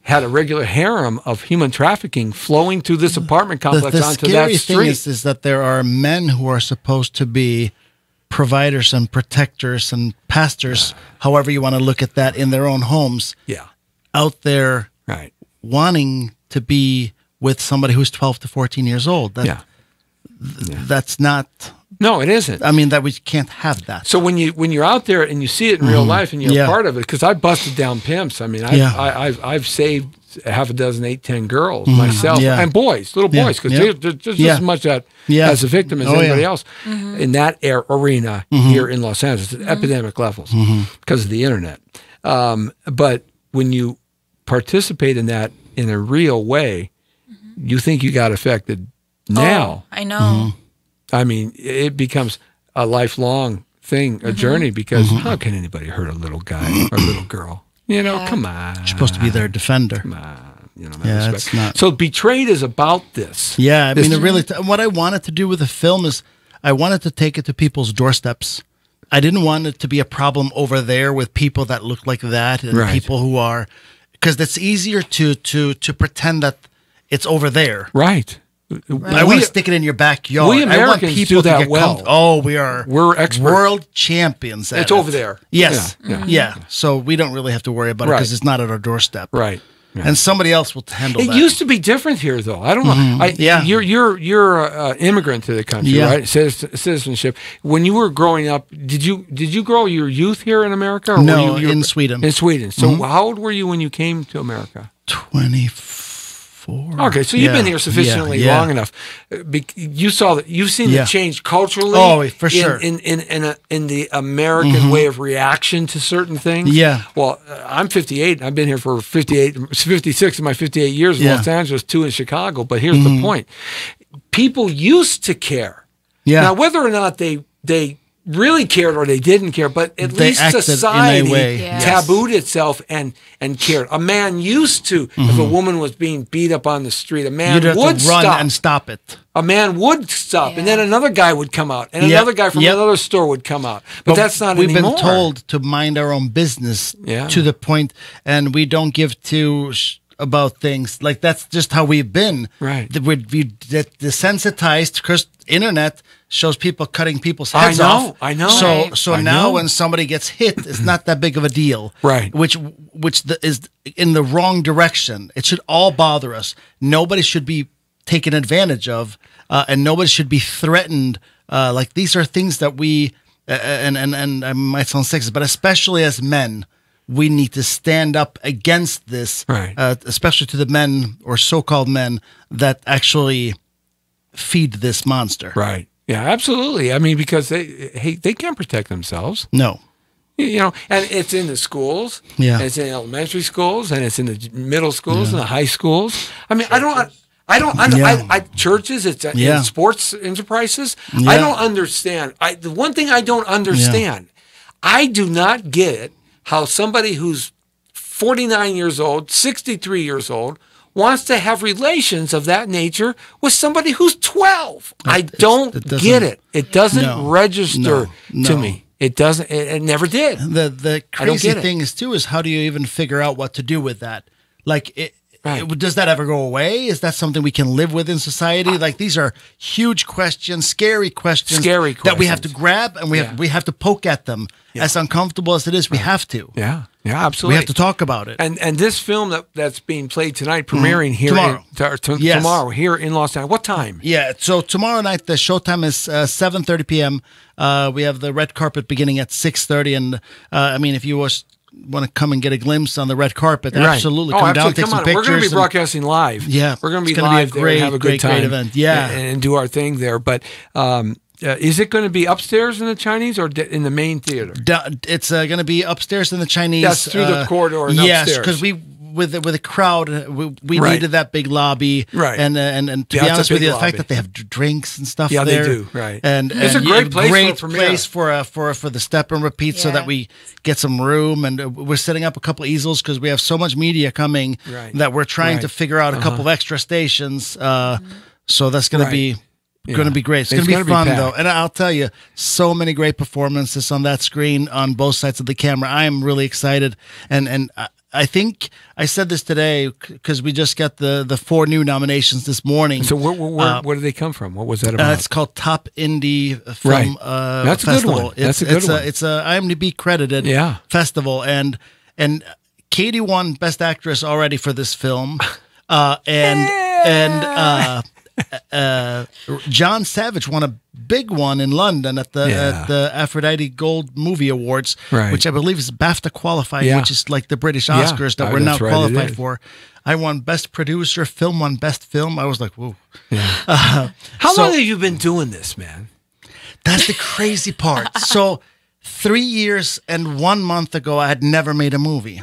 had a regular harem of human trafficking flowing through this apartment complex onto that street. The scary thing is that there are men who are supposed to be providers and protectors and pastors, however you want to look at that, in their own homes. Yeah. Out there wanting to be with somebody who's 12 to 14 years old. That's not... No, it isn't. I mean, that we can't have that. So when you're out there and you see it in real life and you're a part of it, because I busted down pimps. I mean, I've saved half a dozen, 8, 10 girls myself and boys, little boys, because they're just as much as a victim as anybody else in that arena here in Los Angeles at epidemic levels because of the internet. But when you participate in that in a real way, you think you got affected now. I know. I mean, it becomes a lifelong thing, a journey, because how can anybody hurt a little guy or a little girl? You know, come on. You're supposed to be their defender. Come on. You know, it's not. So Betrayed is about this. Yeah, I mean, what I wanted to do with the film is I wanted to take it to people's doorsteps. I didn't want it to be a problem over there with people that look like that and people who are, because it's easier to pretend that it's over there. Right. I want to stick it in your backyard. We Americans do that well. We're experts. World champions at it. It's over there. Yes. Yeah. So we don't really have to worry about it because it's not at our doorstep. Right. And somebody else will handle that. It used to be different here, though. I don't know. You're an immigrant to the country, right? Citizenship. When you were growing up, did you grow your youth here in America? Or no, were you in Sweden. In Sweden. So how old were you when you came to America? 24. Okay, so you've been here sufficiently long enough. You've seen the change culturally. Oh, for sure. In the American way of reaction to certain things. Yeah. Well, I'm 58. I've been here for 56 of my 58 years in Los Angeles, 2 in Chicago. But here's the point: people used to care. Yeah. Now, whether or not they really cared or they didn't care, but at least society tabooed itself and cared. A man used to, if a woman was being beat up on the street, a man would run and stop it. A man would stop, and then another guy would come out, and another guy from another store would come out. But that's not anymore. We've been told to mind our own business to the point, and we don't give two about things. Like, that's just how we've been. Right. We're desensitized because internet shows people cutting people's heads off. I know. So now when somebody gets hit, it's not that big of a deal. Right. Which is in the wrong direction. It should all bother us. Nobody should be taken advantage of, and nobody should be threatened. Like, these are things that we, and I might sound sexist, but especially as men, we need to stand up against this, especially to the men or so-called men that actually feed this monster. Right. Yeah, absolutely. I mean, because they can't protect themselves. No. You know, and it's in the schools. Yeah. And it's in elementary schools, and it's in the middle schools and the high schools. I mean, churches, it's in sports enterprises. Yeah. I don't understand. The one thing I don't understand, I do not get how somebody who's 49 years old, 63 years old, wants to have relations of that nature with somebody who's 12. I don't get it. It doesn't register to me. It doesn't. It never did. The crazy thing is how do you even figure out what to do with that? Like, does that ever go away? Is that something we can live with in society? Like, these are huge questions, scary questions that we have to grab and we have to poke at them. As uncomfortable as it is, we have to. Yeah, absolutely. We have to talk about it. And this film that's being played tonight, premiering here tomorrow here in Los Angeles. What time? Yeah, so tomorrow night the showtime is 7:30 p.m. We have the red carpet beginning at 6:30, and I mean, if you want to come and get a glimpse on the red carpet, absolutely come down, take some pictures. We're going to be broadcasting live. Yeah, we're going to be live there and have a good time. Great event. Yeah, and do our thing there. But is it going to be upstairs in the Chinese or in the main theater? It's going to be upstairs in the Chinese. That's through the corridor and upstairs. Yes, because with the crowd, we needed that big lobby. Right. And to be honest with you, the fact that they have drinks and stuff there. Yeah, they do. Right. And it's a great place for the step and repeat so that we get some room. And we're setting up a couple easels because we have so much media coming that we're trying to figure out a couple of extra stations. So that's going to be... Going to be great. It's going to be fun, though. And I'll tell you, so many great performances on that screen on both sides of the camera. I am really excited. And I think I said this today because we just got the 4 new nominations this morning. So where do they come from? What was that about? It's called Top Indie Film That's a Festival. good one. That's a good one. It's a IMDb credited festival. And Katie won Best Actress already for this film. John Savage won a big one in London at the Aphrodite Gold Movie Awards, which I believe is BAFTA qualifying, which is like the British Oscars that we're now qualified for. I won Best Producer, film won Best Film. I was like, whoa. Yeah. How long have you been doing this, man? That's the crazy part. So 3 years and 1 month ago, I had never made a movie.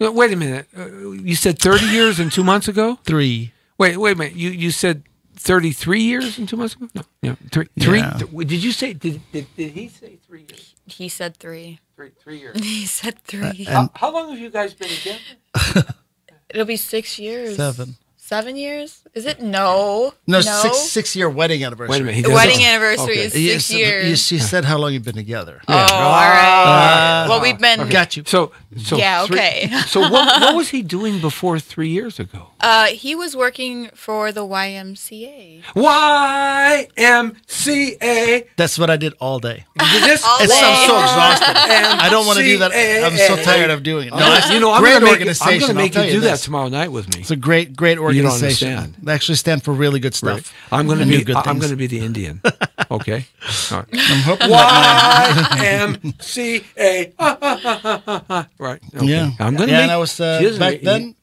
Wait a minute. You said 30 years and 2 months ago? 3. Wait a minute. You said 33 years and 2 months ago? No, three. Did you say? Did he say 3 years? He said 3. 3 years. He said 3. How long have you guys been together? It'll be 6 years. 7 years? Is it? No. 6-year wedding anniversary. Wait a minute. The wedding anniversary is 6 years. She said how long you've been together. Oh, all right. Well, we've been. Got you. So yeah, okay. So what was he doing before 3 years ago? He was working for the YMCA. YMCA. That's what I did all day. I'm so exhausted. I don't want to do that. I'm so tired of doing it. No, I'm great going organization. to make you do that tomorrow night with me. It's a great organization. You don't understand. They actually stand for really good stuff. Right. I'm going to be the Indian. Okay. All right. I'm hoping YMCA. Right. Okay. Yeah. And I was back then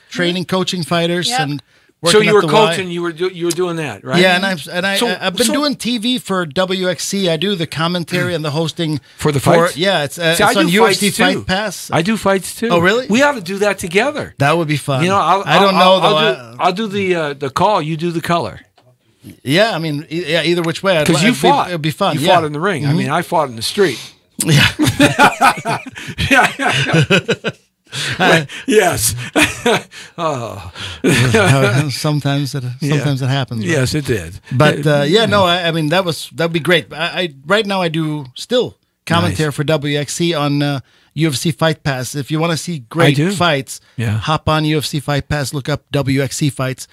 training, coaching fighters, and so you were coaching. You were doing that, right? Yeah, and I've been doing TV for WXC. I do the commentary and the hosting for the fights. It's on UFC Fight Pass. I do fights too. Oh, really? We ought to do that together. That would be fun. You know, I don't know though. I'll do the call. You do the color. Yeah, I mean, either which way. Because you fought. It'd be fun. You fought in the ring. I mean, I fought in the street. Yeah. Yes. Sometimes it happens. Right? Yes, it did. But I mean that'd be great. I right now I do still commentary for WXC on UFC Fight Pass. If you want to see great fights, hop on UFC Fight Pass. Look up WXC fights.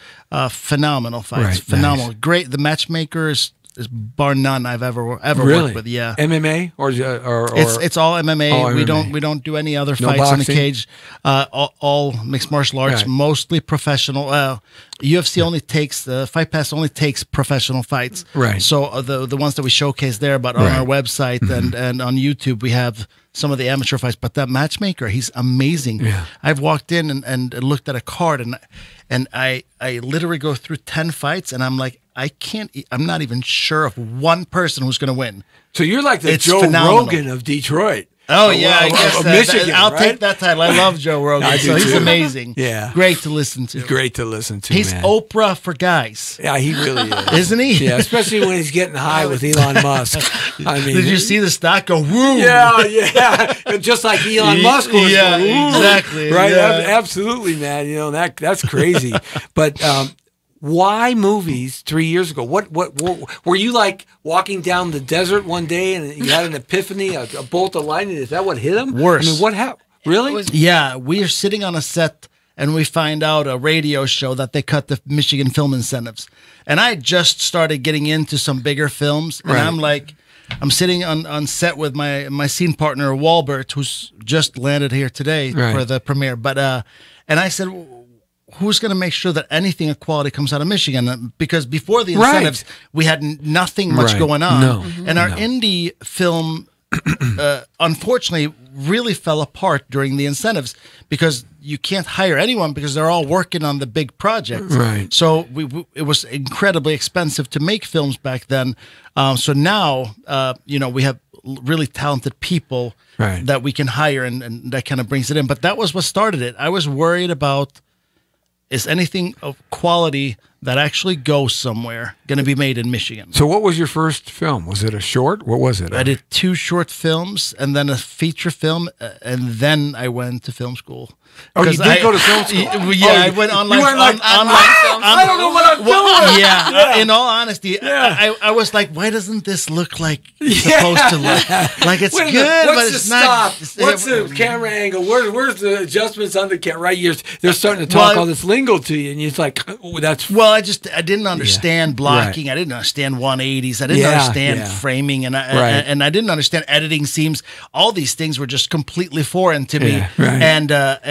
Phenomenal fights. Right, phenomenal. nice. Great. The matchmaker is bar none I've ever really? worked with. Yeah. MMA or it's all MMA. All we MMA. don't do any other fights in the cage. All mixed martial arts, mostly professional. UFC only takes Fight Pass only takes professional fights. Right. So the ones that we showcase there, but on our website and on YouTube we have some of the amateur fights. But that matchmaker, he's amazing. Yeah. I've walked in and looked at a card and I literally go through 10 fights and I'm like, I'm not even sure of one person who's going to win. So you're like the It's Joe phenomenal. Rogan of Detroit. Oh, yeah, I guess of that, Michigan, I'll right? take that title. I love Joe Rogan. I do He's too. amazing. Yeah. Great to listen to. Great to listen to, He's man. Oprah for guys. Yeah, he really is. Isn't he? Yeah, especially when he's getting high with Elon Musk. I mean, Did you see the stock go woo? Yeah. Just like Elon Musk was. Yeah, going, woo. exactly. Right, Yeah. absolutely, man. You know, that's crazy. But why movies 3 years ago? What were you like walking down the desert one day and you had an epiphany, a bolt of lightning? Is that what hit him? Worse. I mean, what happened? Really? Yeah, we are sitting on a set and we find out a radio show that they cut the Michigan film incentives. And I just started getting into some bigger films, and Right. I'm sitting on set with my scene partner Walbert, who's just landed here today Right. for the premiere. But and I said, who's going to make sure that anything of quality comes out of Michigan? Because before the incentives, we had nothing much Right. going on. No. And our indie film, unfortunately, really fell apart during the incentives because you can't hire anyone because they're all working on the big projects. Right. So it was incredibly expensive to make films back then. So now, we have really talented people Right. that we can hire, and that kind of brings it in. But that was what started it. I was worried about, is anything of quality that actually goes somewhere going to be made in Michigan? So what was your first film? Was it a short? What was it? I did 2 short films and then a feature film, and then I went to film school. Oh, you did go to film school? Yeah, I went online. You went like, I don't know what I'm doing. Yeah, in all honesty, I was like, why doesn't this look like it's supposed to look? Like it's Wait a good, minute, but what's it's the not. stop? What's the camera angle? Where's the adjustments on the camera? Right, they're starting to talk all this lingo to you, and it's like, oh, that's... Well, I didn't understand blocking. Right. I didn't understand 180s. I didn't understand framing, and I didn't understand editing seams. All these things were just completely foreign to me. Right.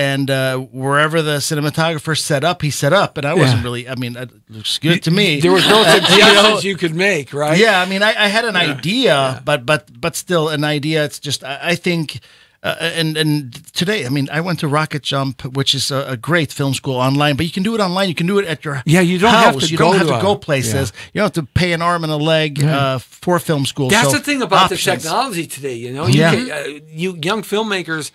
And wherever the cinematographer set up, he set up, and I wasn't really. I mean, it looks good to me. There was no suggestions you could make, right? Yeah, I mean, I had an idea, but still an idea. It's just I think. And today, I mean, I went to Rocket Jump, which is a great film school online, but you can do it online. You can do it at your you don't house. have to you go don't have to to go places. You don't have to pay an arm and a leg for film school. That's so the thing about options. the technology today. You know, you young filmmakers,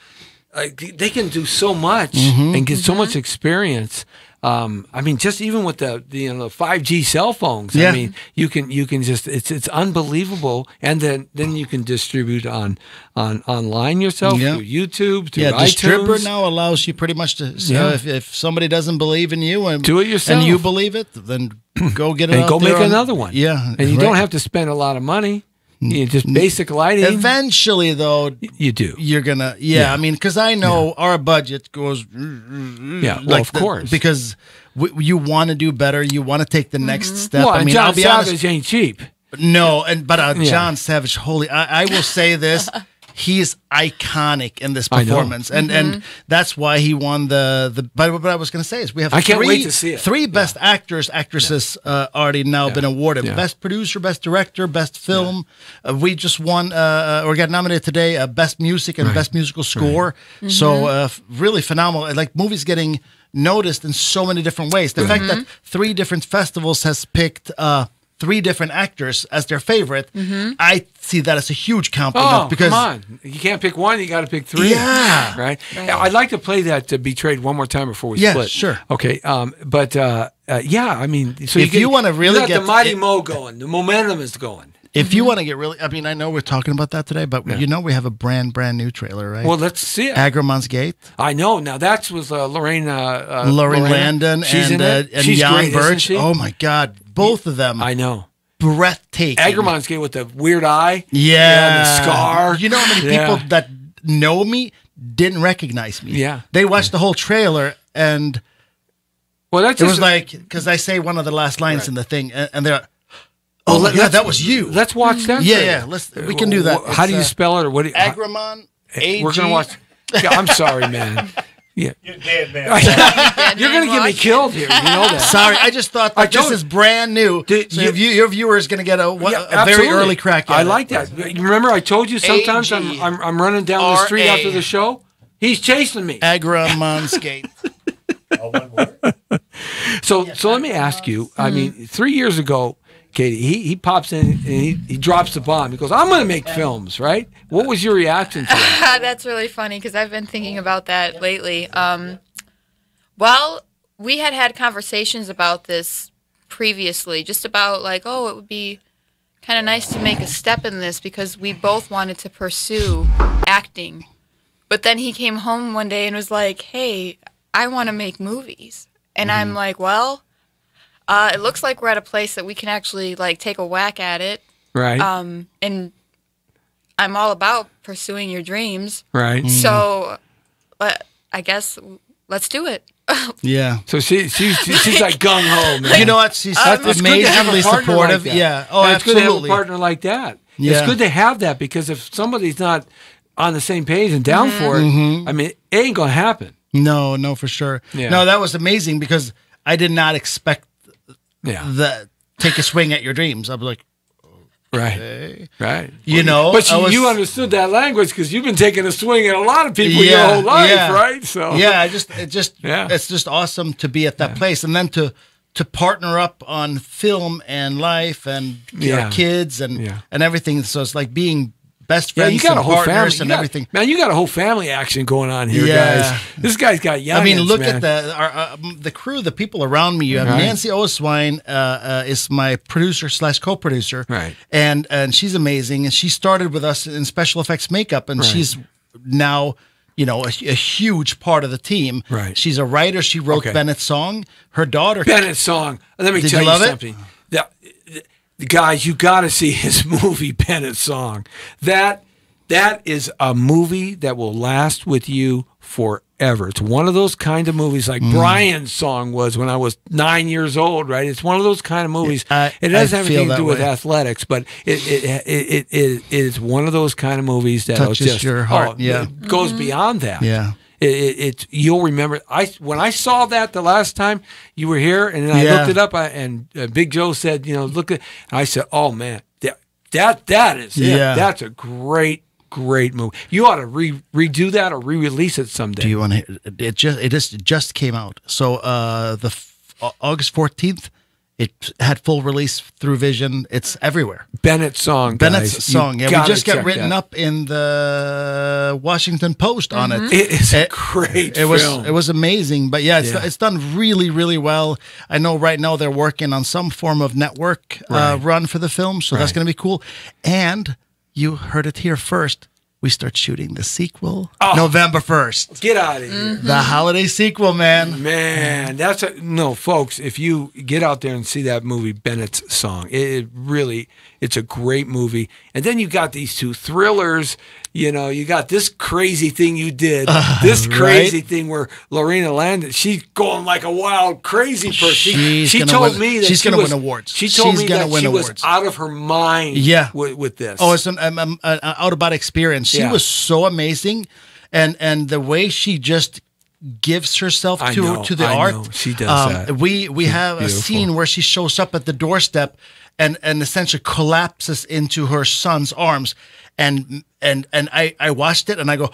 they can do so much and get so much experience. I mean, just even with the 5G cell phones, I mean, you can just it's unbelievable, and then you can distribute on online yourself through YouTube, through iTunes. Distributor now allows you pretty much to. So if somebody doesn't believe in you and do it yourself, and you believe it, then go get it and out go there make another one. Yeah, and you don't have to spend a lot of money. You just basic lighting. Eventually, though, you do. You're gonna, I mean, because I know our budget goes. Well, of course, because you want to do better. You want to take the next step. Well, I mean, John I'll be Savage honest. ain't cheap. No, but John Savage, I will say this. He's iconic in this performance, and that's why he won the. But what I was going to say is we have I can't wait to see it. 3 best actresses already now been awarded: best producer, best director, best film. We just won or got nominated today, best music and best musical score. So really phenomenal. Like movies getting noticed in so many different ways. The fact that 3 different festivals has picked. 3 different actors as their favorite, I see that as a huge compliment. Because come on, you can't pick one; you got to pick 3. Yeah, right. I'd like to play that Betrayed one more time before we split. Sure. Okay, but I mean, so if you want to really get get the Mighty Mo going, the momentum is going. If you want to get really, I mean, I know we're talking about that today, but we have a brand new trailer, right? Well, let's see it. Agramon's Gate. I know. Now that was Lorraine Landon She's and She's Jan great, Birch. isn't she? Oh my God, both of them. I know. Breathtaking. Agramon's Gate with the weird eye. Yeah. The scar. You know how many people that know me didn't recognize me? Yeah. They watched the whole trailer and that's it was like, because I say one of the last lines in the thing and they're oh my God, that was you. Let's watch that. Yeah. We can do that. How do you spell it? Or what? Agramon. We're gonna watch. I'm sorry, man. Yeah, you're dead, man. You're gonna get me killed here. You know that. Sorry, I just thought that this is brand new. So your viewer is gonna get a very early crack at it. I like that. Remember, I told you sometimes I'm running down the street after the show. He's chasing me. Agramon's Gate. So let me ask you. I mean, 3 years ago, Katie, he pops in and he drops the bomb. He goes, "I'm going to make films," right? What was your reaction to that? That's really funny because I've been thinking about that lately. Well, we had conversations about this previously, just about like, oh, it would be kind of nice to make a step in this because we both wanted to pursue acting. But then he came home one day and was like, "Hey, I want to make movies." And I'm like, well, it looks like we're at a place that we can actually like take a whack at it. Right. And I'm all about pursuing your dreams. Right. So I guess let's do it. Yeah. So she's like gung ho, man. You know what? She's it's good to have a amazingly partner supportive. like that. Yeah. Oh, And it's good to have a absolutely. partner like that. Yeah. It's good to have that because if somebody's not on the same page and down for it, I mean, it ain't gonna happen. No, for sure. Yeah. No, that was amazing because I did not expect Yeah. take a swing at your dreams. I was like, Right. Right. You know, But I was- you understood that language because you've been taking a swing at a lot of people your whole life, right? So yeah, it's just awesome to be at that place, and then to partner up on film and life and your kids and everything. So it's like being best friends you got and a whole partners family and everything. Man, you got a whole family action going on here, guys. This guy's got youngins, I mean, look man. at the crew, the people around me. You have Nancy Oswine is my producer / co-producer, right? And she's amazing. And she started with us in special effects makeup, and she's now, you know, a huge part of the team. Right. She's a writer. She wrote Bennett's song. Her daughter. Bennett's song. Let me Did tell you you love it? something. Guys, you got to see his movie Bennett's Song. That is a movie that will last with you forever. It's one of those kind of movies like Brian's song was when I was 9 years old, right? It's one of those kind of movies. It doesn't have anything to do with athletics, but it is one of those kind of movies that touches just your heart. it goes beyond that. Yeah. You'll remember. When I saw that the last time you were here, and then I looked it up, and Big Joe said, you know, look at. And I said, oh man, that is it. That's a great movie. You ought to redo that or re-release it someday. Do you want to? It just came out. So August 14th. It had full release through Vision. It's everywhere. Bennett's Song, guys. Bennett's Song. Yeah, we just got written up in the Washington Post on it. It is a great film. It was amazing. But yeah, it's done really, really well. I know right now they're working on some form of network run for the film, so that's going to be cool. And you heard it here first. We start shooting the sequel November 1st. Get out of here. The holiday sequel, man. Man, folks, if you get out there and see that movie, Bennett's Song, it's a great movie. And then you got these two thrillers. You know, you got this crazy thing you did, this crazy thing where Lorena landed. She's going like a wild, crazy person. She told me that she's going to win awards. She told me that she was out of her mind with this. Oh, it's an out-of-body experience. She was so amazing. And the way she just gives herself to the art. Know. She does that. We have a scene where she shows up at the doorstep and essentially collapses into her son's arms. And I watched it and I go,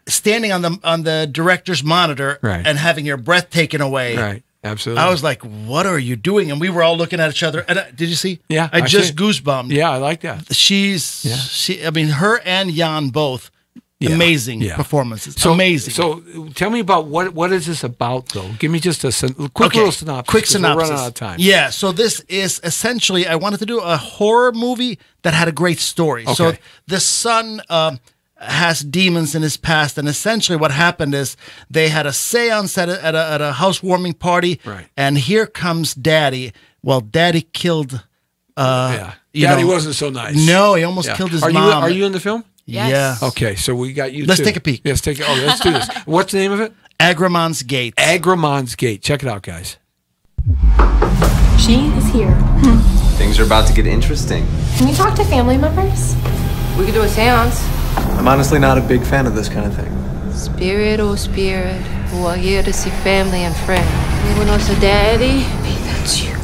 standing on the director's monitor and having your breath taken away. Right. Absolutely. I was like, what are you doing? And we were all looking at each other. And did you see? Yeah. I just goosebumped. Yeah, I like that. I mean, her and Jan both. Amazing performances. Amazing. So tell me about what is this about, though? Give me just a little synopsis. Quick synopsis. We're running out of time. Yeah. So this is essentially, I wanted to do a horror movie that had a great story. Okay. So the son has demons in his past, and essentially what happened is they had a seance at a housewarming party, and here comes Daddy. Well, Daddy killed. Daddy wasn't so nice. No, he almost killed his mom. Are you in the film? Yes. Yeah. Okay, so we got you. Let's take a peek. Let's do this. What's the name of it? Agramon's Gate. Agramon's Gate. Check it out, guys. She is here. Things are about to get interesting. Can you talk to family members? We could do a seance. I'm honestly not a big fan of this kind of thing. Spirit, oh spirit, who are here to see family and friends. Anyone else a daddy? Maybe that's you.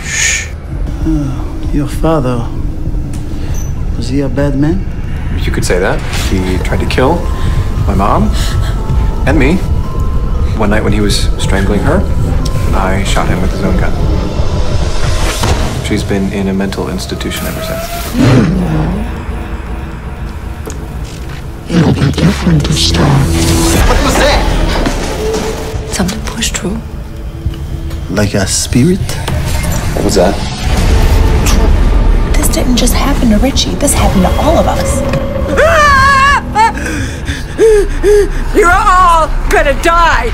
Shh. Your father, was he a bad man? You could say that. He tried to kill my mom and me One night when he was strangling her, I shot him with his own gun. She's been in a mental institution ever since. It'll be different this time. What was that? Something pushed through. Like a spirit? What was that? This didn't just happen to Richie. This happened to all of us. You're all gonna die!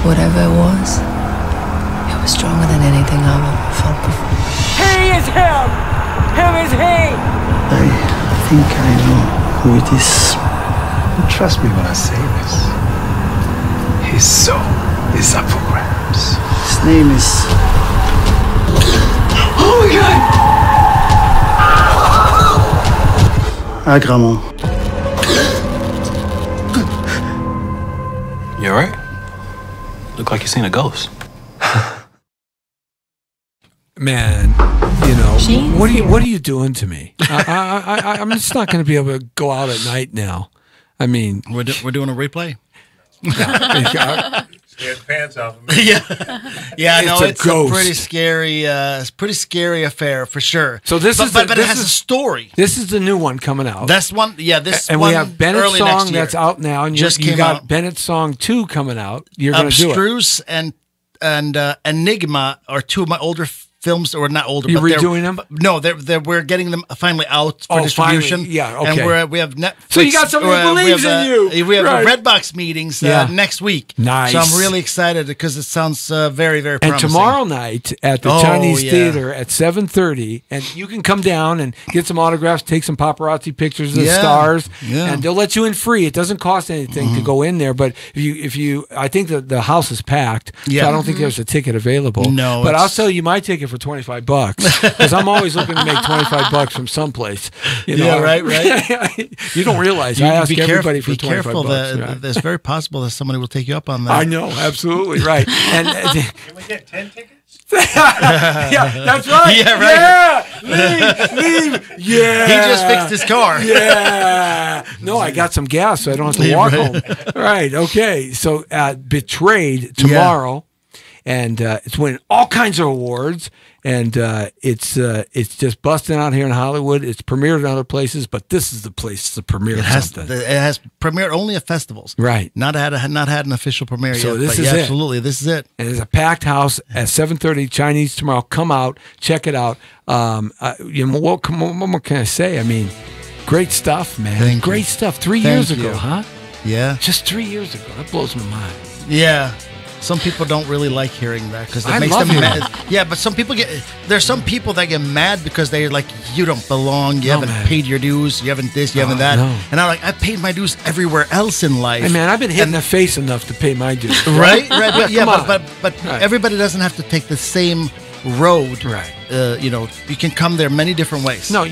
Whatever it was stronger than anything I've ever felt before. He is him! Him is he! I think I know who it is. Trust me when I say this. His soul is up for grabs. His name is... Oh my God! Agramon. You alright? Look like you've seen a ghost. Man, you know, what are you doing to me? I'm just not going to be able to go out at night now. I mean, we're doing a replay. Scared the pants off of me. Yeah. I know it's a pretty scary affair for sure. So but it has a story. This is the new one coming out. This one. And we have Bennett's song that's out now, and you got Bennett's song 2 coming out. You're going to do it. Abstruse and Enigma are two of my older films, or not older. You're but redoing them? No, we're getting them finally out for distribution. Finally. Yeah, okay. And we have Netflix. So you got somebody who believes in you. We have Redbox meetings next week. Nice. So I'm really excited because it sounds very, very promising. And tomorrow night at the Chinese Theater at 7:30, and you can come down and get some autographs, take some paparazzi pictures of the stars, and they'll let you in free. It doesn't cost anything to go in there, but if you, I think that the house is packed, so I don't think there's a ticket available. No, but I'll sell you my ticket for $25 because I'm always looking to make $25 from someplace. You know? Yeah, right. You don't realize I ask everybody for $25. Be careful that it's very possible that somebody will take you up on that. I know, absolutely right. And can we get 10 tickets? Yeah, that's right. Yeah, right. Yeah, leave. Yeah, he just fixed his car. Yeah. No, I got some gas, so I don't have to walk home. Right. Okay. So, Betrayed tomorrow. And it's winning all kinds of awards, and it's just busting out here in Hollywood. It's premiered in other places, but this is the place to premiere something. It has premiered only at festivals, right? Not had an official premiere so yet. This is it. Absolutely, this is it. And it's a packed house at 7:30 Chinese tomorrow. Come out, check it out. You know, what more can I say? I mean, great stuff, man. Great stuff. 3 years ago, huh? Yeah, just 3 years ago. That blows my mind. Yeah. Some people don't really like hearing that because it makes them mad. Yeah, but there's some people that get mad because they're like, you don't belong, you haven't paid your dues, you haven't this, you haven't that. No. And I'm like, I paid my dues everywhere else in life. Hey man, I've been hit in the face enough to pay my dues. Right? But everybody doesn't have to take the same road. Right. You know, you can come there many different ways. No,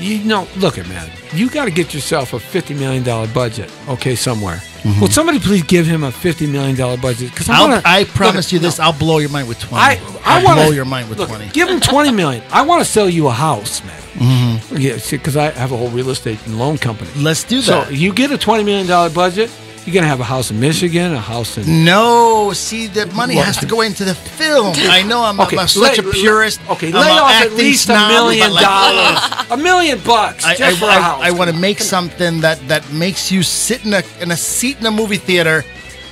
look at man. You got to get yourself a $50 million budget, okay, somewhere. Mm-hmm. Will somebody please give him a $50 million budget? Because I promise you this, I'll blow your mind with 20. I'll blow your mind with 20. Give him $20 million. I want to sell you a house, man. Mm-hmm. Yeah, because I have a whole real estate and loan company. Let's do that. So you get a $20 million budget. You're going to have a house in Michigan, a house in... No, see, the money has to go into the film. I know I'm such a purist. Okay, lay off at least $1 million. $1 million just for a house. I want to make something that makes you sit in a seat in a movie theater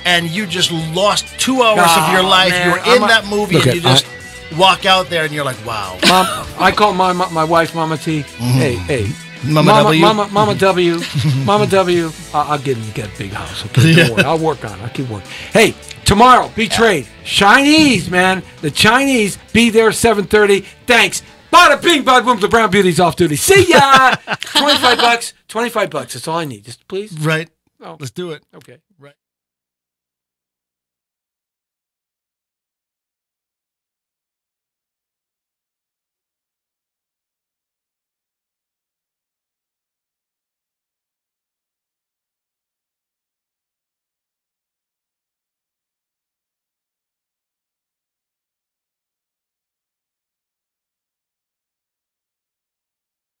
and you just lost 2 hours of your life. Man, you're in that movie and you just walk out there and you're like, wow. Mom, I call my wife Mama T. Mm-hmm. Hey. Mama W. Mama W. Mama W. I'll get him to get a big house. Okay, don't worry. I'll work on it. I'll keep working. Hey, tomorrow, Betrayed. Chinese, man. The Chinese, be there 7:30. Thanks. Bada bing, bada boom. The Brown Beauty's off duty. See ya. $25. $25. That's all I need. Just please. Right. Oh. Let's do it. Okay. Right.